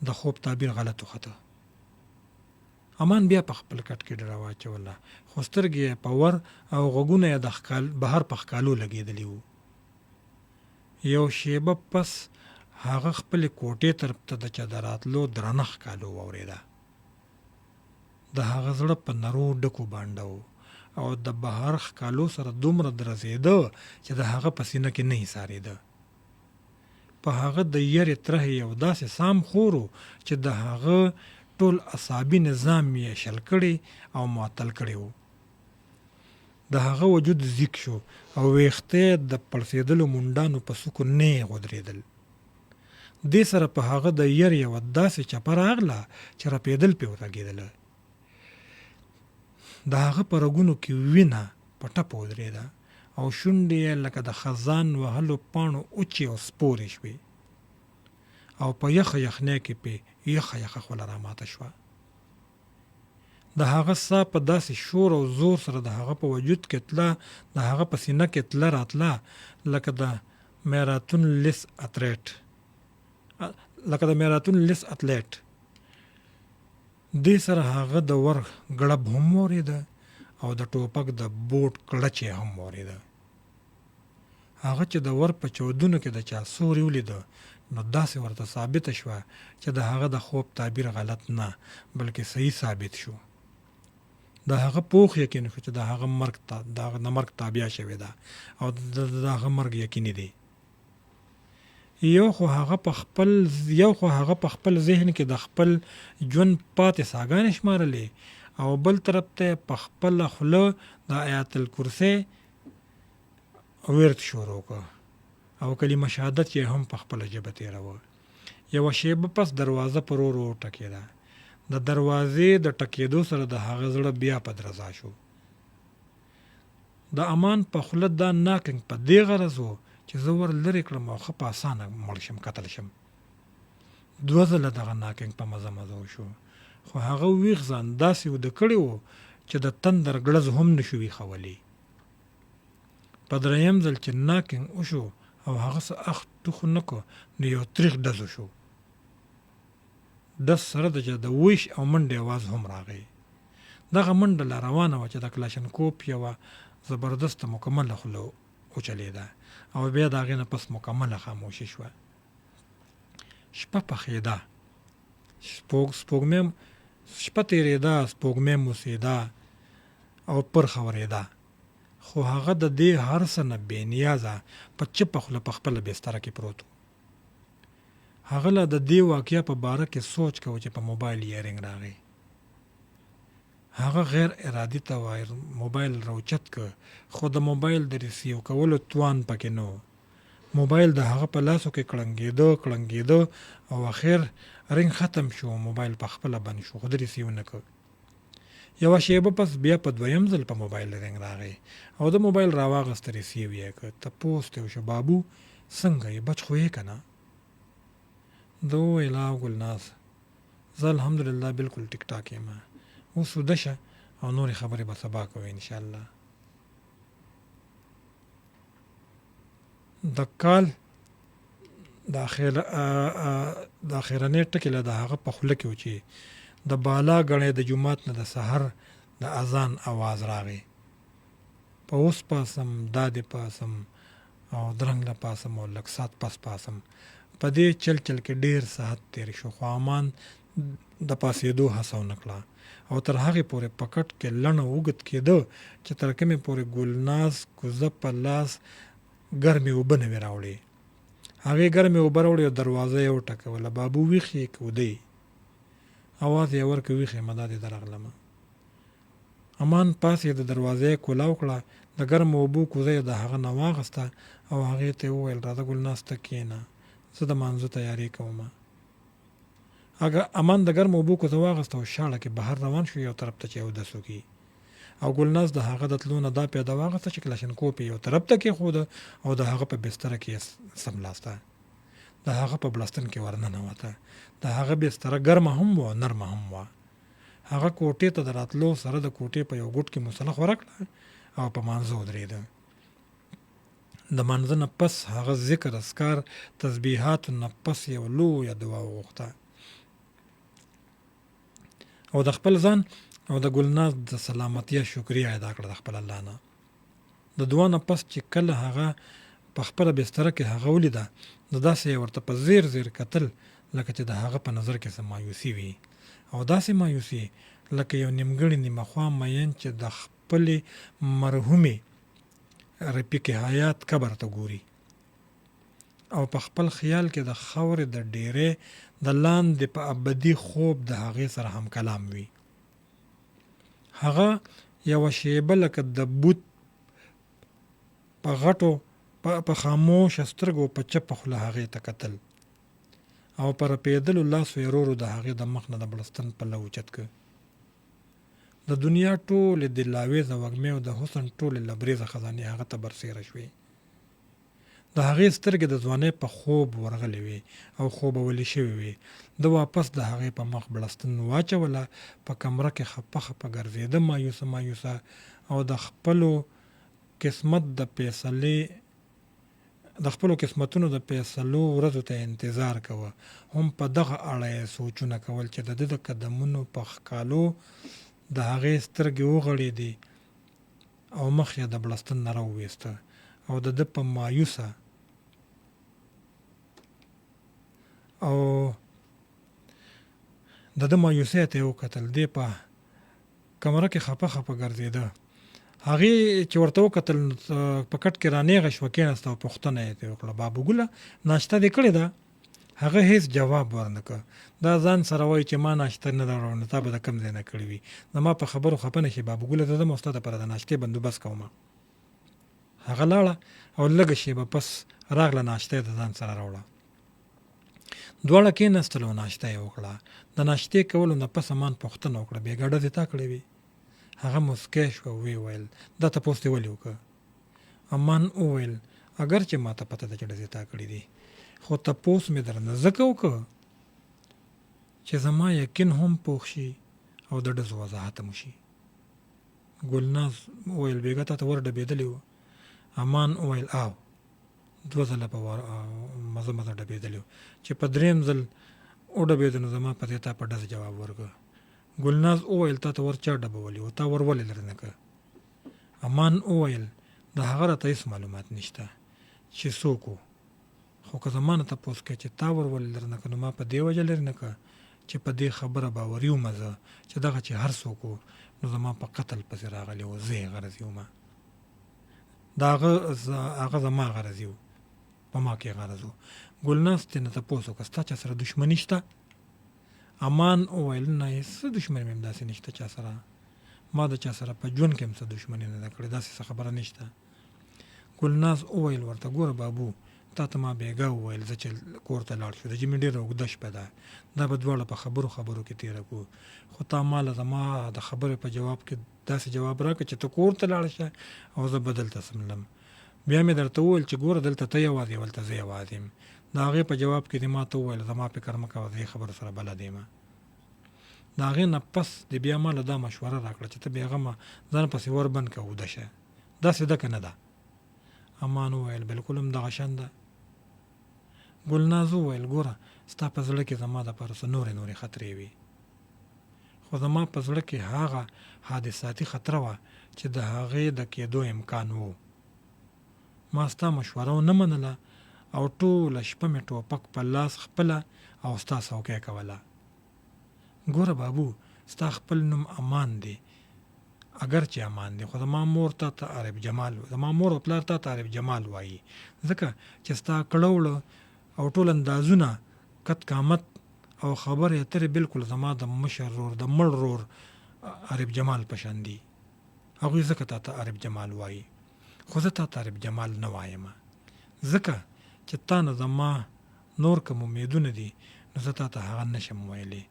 د خوب تعبیر غلط وخته. امان بیا په خپل کټ کې ډډه واچوله، خو سترګې یې په ور او غوږونه یې د بهر په ښکالو لګېدلي وو. یو شیبه پس هغه خپلې کوټې طرف ته د چا د راتلو درنه ښکالو واورېده. د هغه زړه په نرو ډکو بانډه و او د بهر ښکالو سره دومره درزېده چې د هغه په سینه کې نه حسارېده. په هغه د یرې ترهې یو داسې سام خور و چې د هغه ټول اعصابي نظام یې شل کړی او معطل کړی و. د هغه وجود زیږ شو او ویښته د پړسېدلو منډانو په څوکو نه یې غودرېدل. دې سره په هغه د یر یوه داسې چپه راغله چې رپېدل پرې ولګېدله. د هغه په رګونو کې وینه په ټپه ودرېده او شونډې یې لکه د خزان وهلو پاڼو اوچې او سپورې شوې او په یخه یخنۍ کې پې یخه خوله راماته شوه. د هغه ساه په داسې شور او زور سره د هغه په وجود کې تله، د هغه په سینه کې تله راتله لکه د میراتون لیس اتلیټ. دې سره هغه د ور ګړب هم واورېده او د ټوپک د بوټ کړچ یې هم واورېده. هغه چې د ور په چودونو کې د چا سوري ولیده، نو داسې ورته ثابته شوه چې د هغه د خوب تعبیر غلط نه بلکې صحیح ثابت شو. د هغه پوخ یقین شو چې د هغه مرګ تابع شوې ده او د هغه مرګ یقیني دی. یو خو هغه په خپل ذهن کې د خپل ژوند پاتې ساګانې شمارلې او بل طرف ته په خپل خوله د آیات الکرسی ورد شروع کړ او کلمه شهادت یې هم په خپل ژبه تېروه. یوه شیبه پس دروازه پر ورو ټکېده. د دروازې د ټکېدو سره د هغه زړه بیا په درزا شو. د امان په خوله دا ناکنګ په دې غرض و چې زه ور لرې کړم او ښه په اسانه مړ شم، قتل شم. 2 ځله دغه ناکنګ په مزه وشو، خو هغه ویښ ځان داسې وده کړی و چې د تندر ګړز هم نشو ویښولی. په 3یم ځل چې ناکنګ وشو او هغه څه اخ ټوخ نه کړ، نو یو تریخ ډز وشو. ډز سره د ویش او منډې اواز هم راغی. دغه منډه لا روانه وه چې د کلاشنکوف یوه زبردسته مکمله خوله وچلېده او بیا د هغې نه پس مکمله خاموشي شوه. شپه پخېده، شپه تېرېده، سپوږمۍ موسېده او پرخه ورېده، خو هغه د دې هر څه نه بې نیازه په چپه خوله په خپله بستره کې پروت و. هغه لا د دې واقعه په باره کې سوچ کوه چې په موبایل یې رنګ راغی. هغه غیر ارادي ته موبایل راوچت که، خو د موبایل د ریسیو کولو توان پکې نه و. موبایل د هغه په لاسو کې کړنګېده او اخر رنګ ختم شو. موبایل په خپله بند شو، خو د ریسیو نه که. یوه شیبه پس بیا په 2یم ځل په موبایل رنګ راغی او د موبایل راواغسته ریسیو یې که. تپوس ته وشو، بابو څنګه یې، بچ خو یې که نه؟ ده وویل ګلناز، زه الحمدلله بالکل ټیک ټاک یم. اوس وده شه او نورې خبرې به سبا کوو انشاءالله. د کال د اخرنۍ ټکي له د هغه په خوله کې و چې د بالا ګڼې د جومات نه د سحر د اذان آواز راغی. په اوس پاسم دادې پاسم او درنګ له پاسم او لږ ساعت پاسم په دې چل کې ډېر ساعت تېر شو، خو امان د پاسېدو هڅه ونه کړه او تر هغې پورې په کټ کې لڼه اوږد کېده چې تر کومې پورې ګلناز کوزه په لاس ګرمې اوبه نه وې راوړې. هغې ګرمې اوبه راوړې او دروازه یې وټکوله. بابو ویښ یې کودی، اواز یې ورکړ ویښ یم دا دې درغلمه. امان پاس یې د دروازې کولاو کړه، د ګرمو اوبو کوزه یې د هغه نه واغسته او هغې ته یې وویل راځه ګلناز ته کښېنه، زه د مانځه تیارې کومه. امان د ګرمو اوبو کوزه واغسته او شاړه کې بهر روان شو یو طرف ته چې اودس وکړي. او ګلناز د هغه د تلو نه دا پیاده واغسته چې کلاشینکوف یې یو طرف ته کېښوده او د هغه په بستره کې یې څملاسته. د هغه په بړستن کې ورننوته. د هغه بستره ګرمه هم وه نرمه هم وه. هغه کوټې ته د راتلو سره د کوټې په یو ګوټ کې مسله خوره کړه او په مانځه ودرېده. د مانځه نه پس هغه ذکر اذکار تسبیحاتو نه پس یو لویه دعا وغوښته او د خپل ځان او د ګلناز د سلامتیا شکریه ادا کړه د خپل الله نه. د دعا نه پس چې کله هغه په خپله بستره کې هغه ولیده، نو داسې یې ورته په زیر زیر کتل لکه چې د هغه په نظر کې څه مایوسي وي، او داسې مایوسي لکه یو نیمګړی نیمه خوا مین چې د خپلې مرحومې رفیق حیات قبر ته ګوري او په خپل خیال کې د خاورې د ډیرې د لاندې په ابدي خوب د هغې سره هم کلام وي. هغه یوه شیبه لکه د بوت په غټو په خاموش سترګو په چپه خوله هغې ته کتل او په رپېدلو لاسو یې ورو د هغې د مخ نه د بړستن پله اوچت کړ. د دنیا ټولې د لاویزه وږمې او د حسن ټولې لبریزه خزانې هغه ته برسېره شوې. د هغې سترګې د ځوانۍ په خوب ورغلې وې او خوبولې شوې وې. د واپس د هغې په مخ بړستن واچوله، په کمره کې خپه خپه ګرځېده مایوسه او د خپلو قسمتونو د فیصلو ورځو ته انتظار کوه. هم په دغه اړه یې سوچونه کول چې د ده د قدمونو په ښکالو د هغې سترګې وغړېدې او مخ یې د بړستن نه راوویسته او د ده په مایوسه او د ده مایوسۍ ته یې وکتل. دی په کمره کې خپه ګرځېده. هغې چې ورته وکتل په کټ کې رانیغه شوه، کېناسته او پوښتنه یې ترې وکړه بابو ګله ناشته دې کړې ده؟ هغه هېڅ جواب ورنکړ. دا ځان سره وایي چې ما ناشته نه ده راوړې، نو تا به د کوم ځای نه کړې وي. زما په خبرو خفه نه شي بابو ګله، زه ځم او ستا دپاره د ناشتې بندوبست کومه. هغه لاړه او لږه شېبه پس راغله ناشته یې د ځان سره راوړه. دواړه کېناستل او ناشته یې وکړه. د ناشتې کولو نه پس امان پوښتنه وکړه بې ګډه دې تا کړې وي؟ هغه مسکی شو او ویې ویل دا تپوس دې ولې وکړه؟ امان وویل اگر چې ما ته پته ده چې ډزې تا کړي دي، خو تپوس مې درنه ځکه وکړه چې زما یقین هم پوخ شي او د ډزو وضاحت هم شي. ګلناز وویل بېګا تا ته ور ډبېدلی و؟ امان وویل او 2 ځله په مزه ډبېدلی و، چې په 3م ځل وډبېده نو زما په دې تا په ډز جواب ورکړه. ګلناز وویل تا ته ور چا ډبولي و؟ تا ور ولې لرې نه کړه؟ امان وویل د هغه راته هېڅ معلومات نشته چې څوک و، خو که زما نه تپوس کوې چې تا ور ولې لرې نه کړه، نو ما په دې وجه لرې نه کړه چې په دې خبره باوري ومه زه چې دغه چې هر څوک و نو زما په قتل پسې راغلی و، زه یې غرض یومه. د هغه زما غرض یو، په ما کې غرض و. ګلناز ترېنه تپوس وکړه ستا چا سره دښمني شته؟ امان وویل نه څه دښمني مې داسې نشته چا سره، ما د چا سره په ژوند کې هم څه دښمني نه ده کړې، داسې څه خبره نشته. ګلناز وویل ورته ګوره بابو تا ته ما بېګا وویل زه چې کور ته لاړ شو د جمعې ډېره اوږده شپه ده، دا به دواړه په خبرو کې تېره کړو، خو تا ماله زما د خبرې په جواب کې داسې جواب راکړه چې ته کور ته لاړ شه او زه به دلته څملم. بیا مې درته وویل چې ګوره دلته ته یوازې یې ولته زه یوازې یم. د هغې په جواب کې دې ما ته وویل زما فکر مه کوه زه یې خبرو سره بلد یم. د هغې نه پس دې بیا ما له دا مشوره راکړه چې ته بېغمه ځان پسې ور بند که اوده شه، داسې ده که نه ده؟ امان وویل بالکل هم دغه شان ده. ګلناز وویل ګوره ستا په زړه کې زما دپاره څه نورې خطرې وي، خو زما په زړه کې هغه حادثاتي خطره وه چې د هغې د کېدو امکان و. ما ستا مشوره ونه منله او ټوله شپه مې ټوپک په لاس خپله او ستا څوکۍ کوله. ګوره بابو ستا خپل نوم امان دی، اگر چې امان دی، خو زما مور تا ته عارف جمال، زما مور او پلار تا ته عارف جمال وایي، ځکه چې ستا کړوړه او ټول اندازونه کت کامت او خبرې اترې بالکل زما د مشر رور د مړ رور عارف جمال په شان دي. هغوی ځکه تا ته عارف جمال وایي، خو زه تا ته عارف جمال نه وایم، ځکه چې تا نه زما نور کوم امیدونه دي نو زه تا ته هغه نشم ویلی.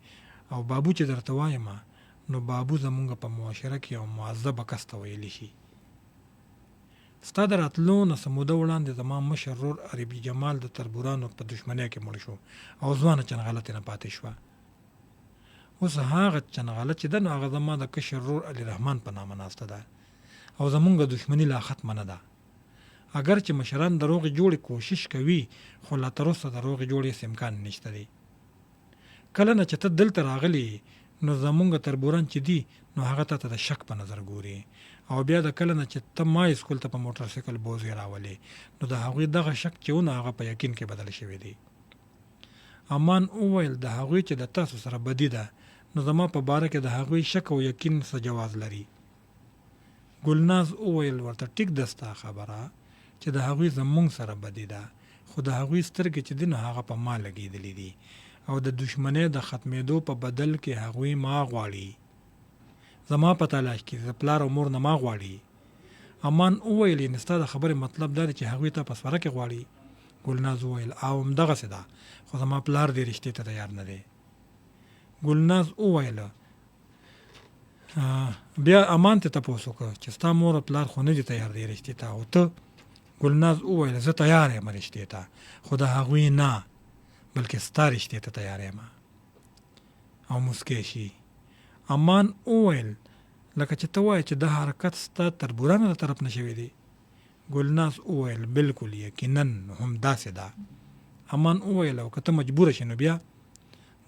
او بابو چې درته وایم نو بابو زمونږ په معاشره کې یو معذبه کس ته ویلی شي. ستا د راتلو نه څه موده وړاندې زما مشر رور عربي جمال د تربورانو په دشمنۍ کې مړ شو او ځوانه چنغاله ترې نه پاتې شوه. اوس هغه چنغاله چې ده نو هغه زما د کشر رور علي رحمان په نامه ناسته ده او زمونږ دښمني لا ختمه نه ده. اگر چې مشران د روغې جوړې کوشش کوي خو لا تر اوسه د روغې جوړې هېڅ امکان نشته دی. کله نه چې ته دلته راغلی نو زمونږ تربوران چې دي نو هغه ته د شک په نظر ګوري، او بیا د کله نه چې ته ما اسکول ته په موټر سایکل بوځې راولې نو د هغوی دغه شک چې ونه هغه په یقین کې بدل شوی دی. امان وویل د هغوی چې د تاسو سره بدي ده نو زما په باره کې د هغوی شک او یقین څه جواز لري. ګلناز وویل ورته ټیک ده ستا خبره چې د هغوی زمونږ سره بدي ده، خو د هغوی سترګې چې دي نو هغه په ما لګېدلې دي او د دشمنۍ د ختمېدو په بدل کې هغوی ما غواړي، زما په تلاش کې د پلار او مور نه ما غواړي. امان وویل یعنې ستا د خبرې مطلب دا دی چې هغوی ته په سوره کې غواړي؟ ګلناز وویل او همدغسې ده، خو زما پلار دې رشتې ته تیار نه دی. ګلناز وویل بیا امان ته تپوس وکړه چې ستا مور او پلار خو نه دي تیار دی رشتې ته، او ته؟ ګلناز وویل زه تیار یم رشتې ته، خو د هغوی نه بلکې ستا رشتې ته تیار یم. او مسکی شي. امان وویل لکه چې ته وایې چې دا حرکت ستا تربورانو د طرف نه شوی دی؟ ګلناز وویل بالکل یقینا هم داسې ده. امان وویل او که ته مجبوره شې نو بیا؟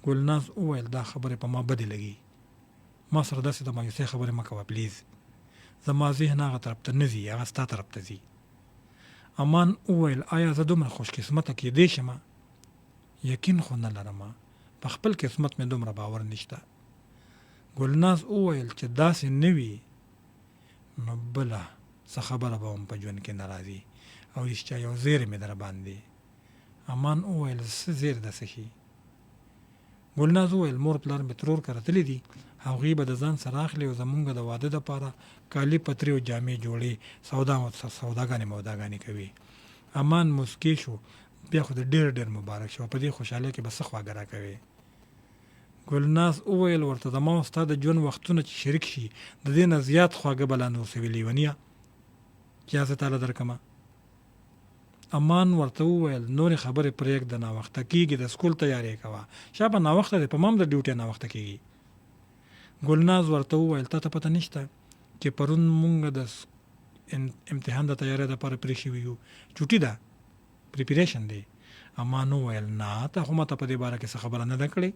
ګلناز وویل دا خبرې په ما بدې لګي، ما سره داسې د مایوسۍ خبرې مه کوه پلیز، زما ذهن هغه طرف ته نه ځي، هغه ستا طرف ته ځي. امان وویل آیا زه دومره خوش قسمته کېدی شمه؟ یقین خو نه لرم، په خپل قسمت مې دومره باور نشته. ګلناز وویل چې داسې نه وي نو بله څه خبره به هم په ژوند کې نه راځي او رښتیا یو زیری مې در باندې. امان وویل څه زیر داسې شي؟ ګلناز وویل مور پلار مې ترور کره تللی دي، هغوی به د ځان سره اخلي او زمونږ د واده دپاره کالي پترې او جامې جوړې سوداګانې کوي. امان مسکی شو، بیا خو د ډېر مبارک شو، په دې خوشحالۍ کې به څه خواږه راکوي. ګلناز وویل ورته زما او ستا د ژوند وختونه چې شریک شي د دې نه زیات خواږه به لا نور څه وي لیونیه، یا زه تاله درکمه. امان ورته وویل نورې خبرې پرېږده، ناوخته کېږي، د سکول تیاری کوه، شابه ناوخته دی، په ما هم د ډیوټۍ ناوخته کېږي. ګلناز ورته وویل تا ته پته نشته چې پرون مونږ د امتحان د تیاری دپاره پرې شوي یو، چوټي ده، پریپریشن دی. امان وویل نه ته خو ماته په دې باره کې څه خبره نه ده کړې.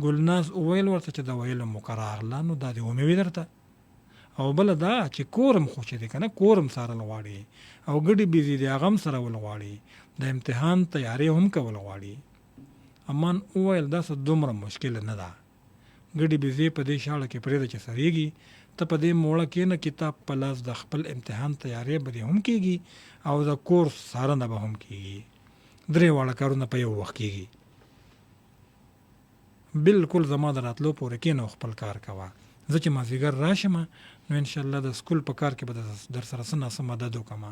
ګلناز وویل ورته چې د ویلو موقع راغله نو دا دې ومې وي درته، او بله دا چې کورم خو چې دی که نه کورم څارل غواړي او ګډې بیزي دی هغه هم څرول غواړي، د امتحان تیاری هم کول غواړي. امان وویل دا څه دومره مشکل نه ده، ګډې بیزي په دې شاړه کې پرېږده چې سریږي، ته په دې موړه کښېنه، کتاب په لاس د خپل امتحان تیاری به دې هم کېږي او د کورس څارنه به هم کېږي، درې واړه کارونه په یو وخت کېږي. بالکل زما د راتلو پورې کښېنه او خپل کار کوه، زه چې مازدیګر راشم نو انشاءالله د سکول په کار کې به در سره څه ناڅه مدد وکړم.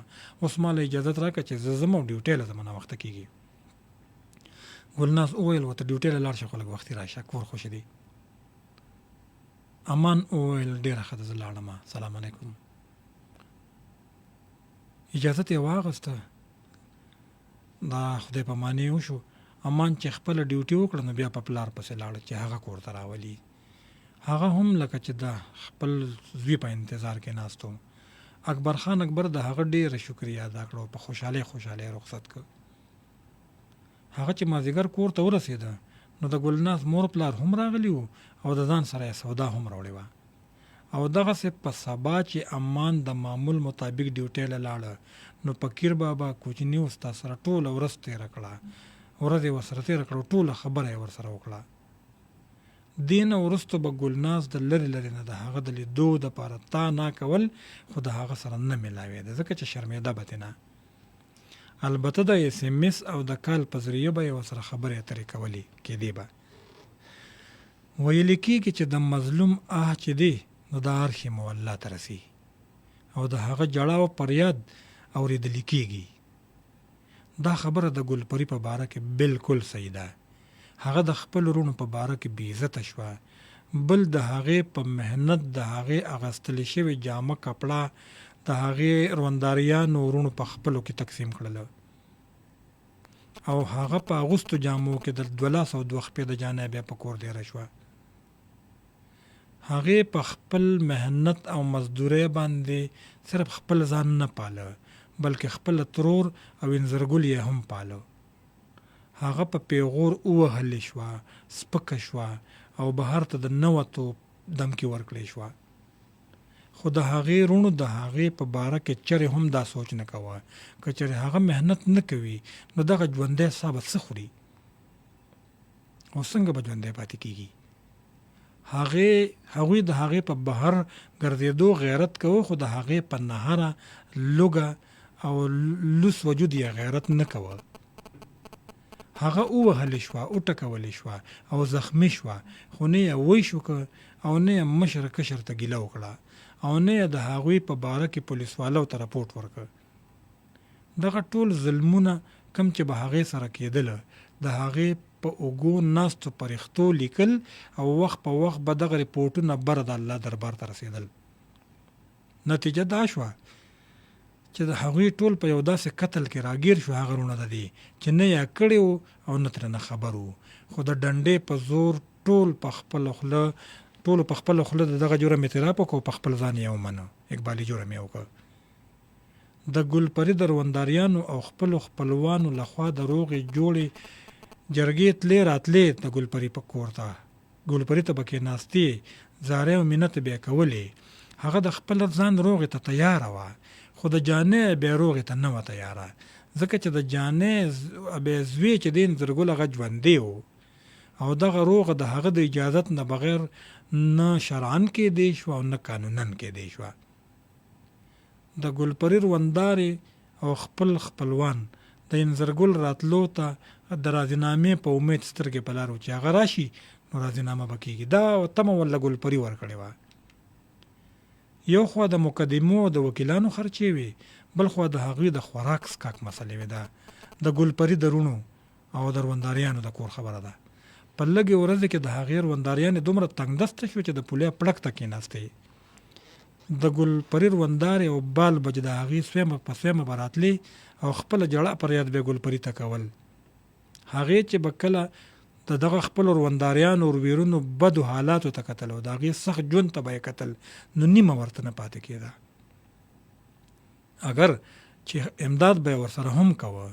اوس ما له اجازت راکړه چې زه ځم او ډیوټۍ له ځم ناوخته کېږي. ګلناز وویل ورته ډیوټۍ له لاړ شه خو لږ وختي راشه، کور خوښ دی. امان وویل ډېره ښه ده زه لاړم، سلام علیکم. اجازت یې واغسته، دا خدای په معنی وشو. امان چې خپله ډیوټي وکړه نو بیا په پلار پسې لاړه چې هغه کور ته راولي. هغه هم لکه چې د خپل زوی په انتظار کې ناست و اکبر خان اکبر د هغه ډېره شکریا ادا کړه، په خوشحالۍ رخصت کړ. هغه چې مازدیګر کور ته ورسېده نو د ګلناز مور پلار هم راغلی وو او د ځان سره یې سودا هم راوړې وه. او دغسې په سبا چې امان د معمول مطابق ډیوټۍ له لاړه نو فقیر بابا کوچني استاد سره ټوله ورځ تېره کړه، ورځ یې ورسره تېره کړه، ټوله خبره یې ورسره وکړه. دې نه وروسته به ګلناز د لرې لرې نه د هغه د لیدو دپاره تا نه کول، خو د هغه سره نه میلاوېده ځکه چې شرمېده به ترې نه. البته د SMS او د کال په ذریعه به یې ورسره خبرې اترې کولې کېدې به. ویل کېږي چې د مظلوم آه چې دی نو د عرش مولا ته رسي او د هغه جړا او فریاد اورېدل کېږي. دا خبره د ګلپري په باره کې بالکل صحیح ده. هغه د خپل ورونو په باره کې بې عزته شوه، بل د هغې په محنت د هغې اغوستلې شوې جامه کپړه د هغې رونداریانو ورونو په خپلو کې تقسیم کړله او هغه په اغوستو جامو کې د 202 خپې د جانه بیا په کور دیره شوه. هغې په خپل محنت او مزدورۍ باندې صرف خپل ځان نه پاله بلکې خپل ترور او انځرګل یې هم پاله. هغه په پیغور ووهلې شوه، سپکه شوه او بهر ته د نوتو دمکې ورکړې شوه. خو د هغې رونو د هغې په باره کې چرې هم دا سوچ نه کوه که چرې هغه محنت نه کوي نو دغه ژوندی ساه به څه خوري او څنګه به ژوندی پاتې کېږي. هغوی د هغې په بهر ګرځېدو غیرت کوه خو د هغې په نهره لوږه او لوس وجود یې غیرت نه کوه. هغه ووهلې شوه، وټکولې شوه او زخمی شوه، خو نه یې ویش وکړه او نه یې مشر کشر ته ګیله وکړه او نه یې د هغوی په باره کې پولیسوالو ته راپورټ ورکړ. دغه ټول ظلمونه کم چې به هغې سره کېدله د هغې په اوږو ناستو پرښتو لیکل او وخت په وخت به دغه ریپورټونه بره د الله دربار ته رسېدل. نتیجه دا شوه چې د هغوی ټول په یو داسې قتل کې راګیر شو هغه رونه د دې چې نه یې کړی و او نه ترې نه خبر و، خو د ډنډې په زور ټولو په خپله خوله د دغه جرم اعتراف وکړو، په خپل ځان یې ومنه، اقبالي جرم یې وکړ. د ګلپري د رونداریانو او خپلو خپلوانو لخوا د روغې جوړې جرګې تلې راتلې د ګلپري په کور ته، ګلپري ته به کېناستې، زارۍ او مینت به یې کولې. هغه د خپل ځان روغې ته تیاره وه خو د جانې بیا روغې ته نه وه تیاره ځکه چې د جانې بیا زوی چې دی انځرګل هغه ژوندی و او دغه روغه د هغه د اجازت نه بغیر نه شرعن کېدی شوه او نه قانونن کېدی شوه. د ګلپري روندارې او خپلوان د انځرګل راتلو ته د راضینامې په امید سترګې په لار و چې هغه راشي نو راضینامه به کېږي. دا تمه ورله ګلپري ورکړې وه. یو خوا د مقدمو او د وکیلانو خرچې وي، بل خوا د هغوی د خوراک سکاک مسلې وې. ده د ګلپري د رونو او د رونداریانو د کور خبره ده. په لږې ورځې کې د هغې رونداریانې دومره تنګ دسته شوې چې د پولیا پړک ته کېناستې. د ګلپري روندارې او بال بج د هغې سویمه په سویمه به راتلې او خپله جړه پر یاد به ګلپري ته کول. هغې چې به کله د دغه خپلو رونداریانو ورویرونو بدو حالاتو ته کتل او د هغې سخت ژوند ته به یې کتل نو نیمه ورته نه پاتې کېده. اگر چې امداد به یې ورسره هم کوه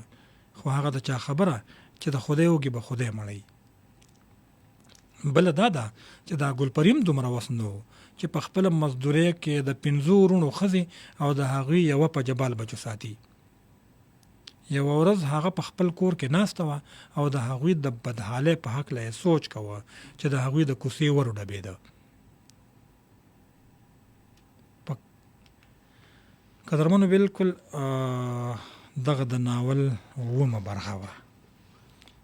خو هغه د چا خبره چې د خدای وږي به خدای مړی. بله دا ده چې دا ګلپري هم دومره وس نه و چې په خپله مزدورۍ کې د 5 وروڼو ښځې او د هغوی یوه په جبال بچو ساتي. یوه ورځ هغه په خپل کور کې ناسته وه او د هغوی د بدحالۍ په هکله یې سوچ کوه چې د هغوی د کوڅې ور وډبېده. قدرمنو بالکل دغه د ناول 8مه برخه وه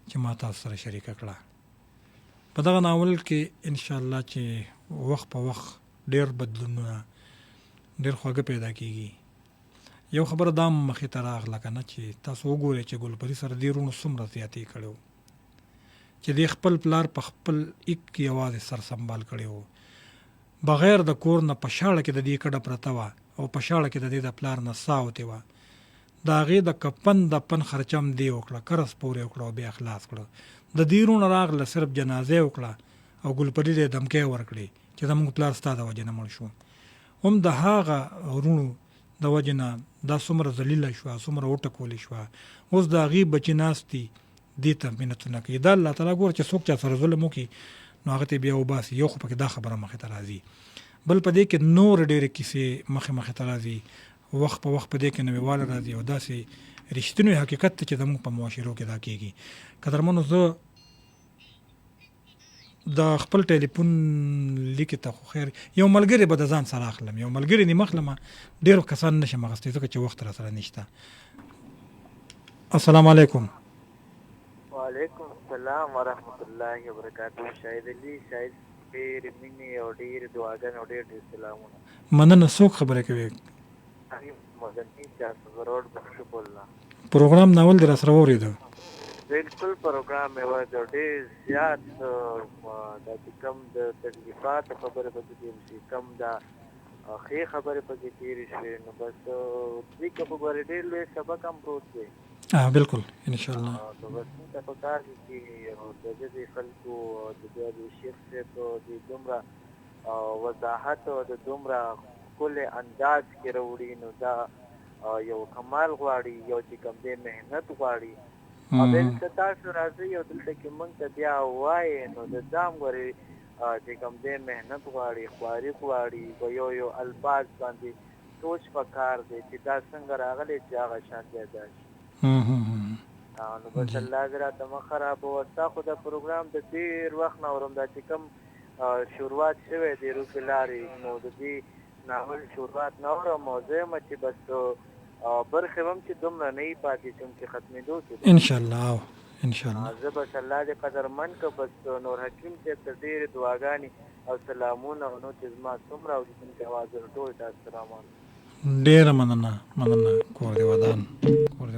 چې ما تاسو سره شریکه کړه. په دغه ناول کې انشاءالله چې وخت په وخت ډېر بدلونونه ډېر خواږه پیدا کېږي. یو خبره دا مخې ته راغله که نه چې تاسو وګورئ چې ګلپري سره دې رونو څومره زیاتې کړی و چې دې خپل پلار په خپل ایک یوازې سر سنبال کړی و بغیر د کور نه. په شاړه کې د دې کډه پرته وه او په شاړه کې د دې د پلار نه ساه وتې وه. د هغې د کفن د پن خرچه هم دې وکړه، کرس پورې وکړه او بیا خلاص کړه. د دې رونه راغله صرف جنازه وکړه او ګلپري دې دمکۍ ورکړې چې زموږ پلار ستا د وجې نه مړ شو. هم د هغه رونو د د وجې نه دا څومره ذلیله شوه، څومره وټکولې شوه. اوس د هغې بچي ناست دي دې ته منتونه کوي. دا الله تعالی ګوره چې څوک چا سره ظلم وکړي نو هغه ته بیا وباسي. یو خو پکې دا خبره مخې ته راځي، بل په دې کې نور ډېرې کیسې مخې ته راځي. وخت په وخت په دې کې نویواله راځي او داسې رښتینی حقیقت ته چې زموږ په معاشرو کې دا کېږي. قدرمنو، زه د خپل ټلیفون لیکې ته خو خیر یو ملګری به د ځان سره اخلم، یو ملګری نیمه اخلم، ډېرو کسان نشم اخیستی ځکه چې وخت را سره نشته. السلام علیکم. وعلیکم السلام ورحمت الله وبرکاتہ. شاهد علي شاهد ډېر مینې او ډېر دعاګانې او ډېر سلامونه. مننه. څوک خبره کوي؟ مدني چارسد روډ بخش بولنا. پروګرام ناول در سره واورېده؟ بالکل پروګرام مې واورېده. ډېر زیات دا چې کوم د تکلیفاتو خبرې پکې تېرې شي، کم دا ښې خبرې پکې تېرې شوې، نو بس دې کې خو ګورې ډېر لوی سبق هم پروت دی. بالکل انشاءالله. نو بس موږ ته پکار دي چې د دې خلکو د دې شیخ صاحب د دومره وضاحت او د دومره ښکلی انداز کې راوړي، نو دا یو کمال غواړي، یو چې کوم دی محنت غواړي. او بل که تاسو راځئ او دلته کې موږ ته بیا ووایې نو د دا هم ګورې چې کوم دی محنت غواړي، خواري غواړي، په یو الفاظ باندې سوچ پکار دی چې دا څنګه راغلی چې هغه شان دی دا شي. نو بس الله دې راته مه خرابوه. ستا خو د پروګرام د ډېر وخت نه اورم دا چې کوم شروعات شوی دی روکې لارې، نو د دې ناول شروعات نه اورم او زه یم چې بس برخې هم چې دومره نه یې پاتې شم چې ختمېدو کې انشاءالله. انشاءالله زه بس الله دې قدرمن که بس نور حکیم صاحب ته ډېرې دعاګانې او سلامونه او نو چې زما څومره اورېدونکي اوازونه ټول ته سلامونه. ډېره مننه. کور دې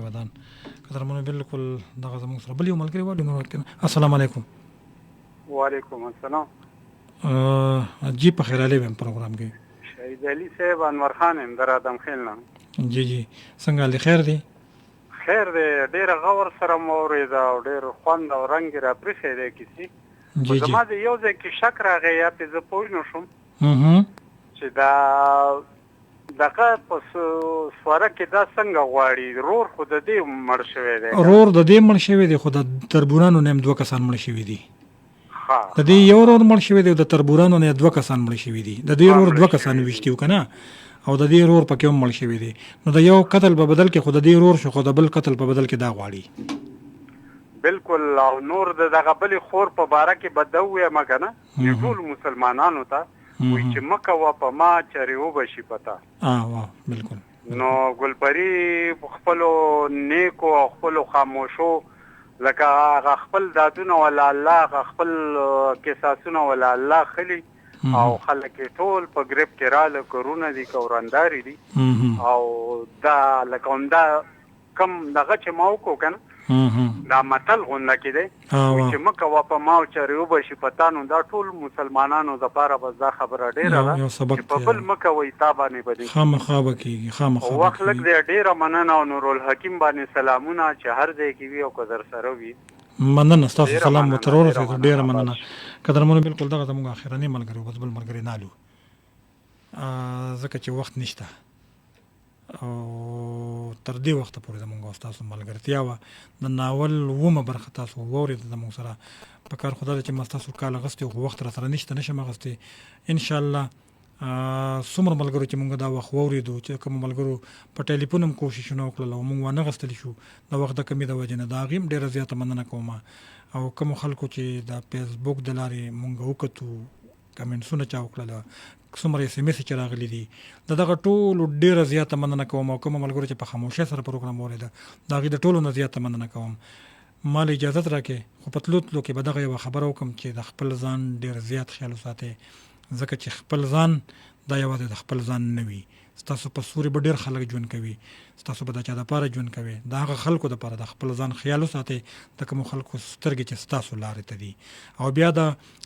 ودان. قدرمنو، بالکل دغه زموږ سره بل یو ملګری والی نور وخت. السلام علیکم. وعلیکم السلام. جی په خیر علي پروګرام کې شهید علي صاحب انور خان یم در ادم خیل نه. جی څنګه علي؟ خیر دی؟ خیر دی. ډېره غور سره مو اورېده او ډېر خوند او رنګ یې راپرېښی دی کیسې. خو زما د یو ځای کې شک راغی یا پې زه پوه نه شوم چې دا دغه په سواره کې دا څنګه غواړي؟ رور خو د دې مړ شوی دی. رور د دې مړ شوی دی، خو د تربورانو نه هم 2 کسان مړ شوي دي. د دې یو رور مړ شوی دی او د تربورانو نه 2 کسان مړ شوي دي. د دې رور 2 کسان ویشتي و که نه، او د دې رور پکې هم مړ شوي دي. نو د یو قتل په بدل کې خو د دې رور شو، خو د بل قتل په بدل کې دا غواړي. بالکل. او نور د دغه بلې خور په باره کې به ده ووایم که نه ټول مسلمانانو ته وایي چې مه کوه په ما چرې وبشي پته. بالکل. نو ګلپري خپلو نیکو او خپلو خاموشو لکه هغه خپل دادونه ولا الله، هغه خپل قصاصونه ولا الله خلي او خلک ټول په ګریب کې راله کورونه دي که ورنداري دي. او دا لکه همدا کم دغه چې ما وکړو که نه دا متل غونډه کې دی چې مه کوه په ما چرې وبشي پتا. نو دا ټول مسلمانانو دپاره بس دا خبره ډېره ده چې په بل مه کوئ، تا باندې به دې خامخا به کېږي. وخت لږ دی. ډېره مننه او نورالحکیم باندې سلامونه چې هر ځای کې وي او که در سره وي. مننه. ستاسو سلام مو تر ورسېدو. ډېره مننه. قدرمنو، بالکل دغه زموږ اخرنی ملګری و، بس بل ملګری نالو ځکه چې وخت نشته او تر دې وخته پورې زموږ او ستاسو ملګرتیا وه. د ناول 2مه برخه تاسو واورېده زموږ سره. په کار خو دا ده چې ما ستاسو کال اغوستی خو وخت را سره نشته، نشم اغوستی. انشاءالله څومره ملګرو چې موږ دا وخت واورېدو، چې کومو ملګرو په ټلیفون هم کوششونه وکړل او موږ وانه غوستلی شو د وخت د کمي د وجې نه، د هغې هم ډېره زیاته مننه کوم. او کومو خلکو چې د فیسبوک د لارې موږ وکتو، کمنټسونه چا وکړله، څومره SMS چې راغلي دي، د دغه ټولو ډېره زیاته مننه کوم. او کومو ملګرو چې په خاموشۍ سره پروګرام واورېده د هغې د ټولو نه زیاته مننه کوم. ما له اجازت راکړې خو په تلو کې به دغه یوه خبره وکړم چې د خپل ځان ډېر زیات خیال وساتئ، ځکه چې خپل ځان دا یوازې د خپل ځان نه وي. ستاسو په سوري به ډېر خلک ژوند کوي، ستاسو به د چا دپاره ژوند کوي. د هغه خلکو دپاره د خپل ځان خیال وساتئ، د کومو خلکو سترګې چې ستاسو لارې ته دي. او بیا د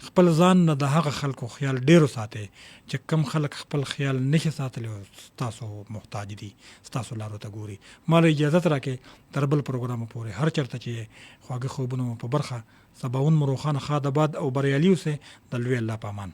خپل ځان نه د هغه خلکو خیال ډېر وساتئ چې کم خلک خپل خیال نشي ساتلی او ستاسو محتاج دي، ستاسو لارو ته ګوري. ما له اجازت راکړې تر بل پروګرامه پورې هر چېرته چې خواږه خوبونه مو په برخه. سباون مو روښانه ښاد آباد او بریالي اوسئ. د لوی الله په امان.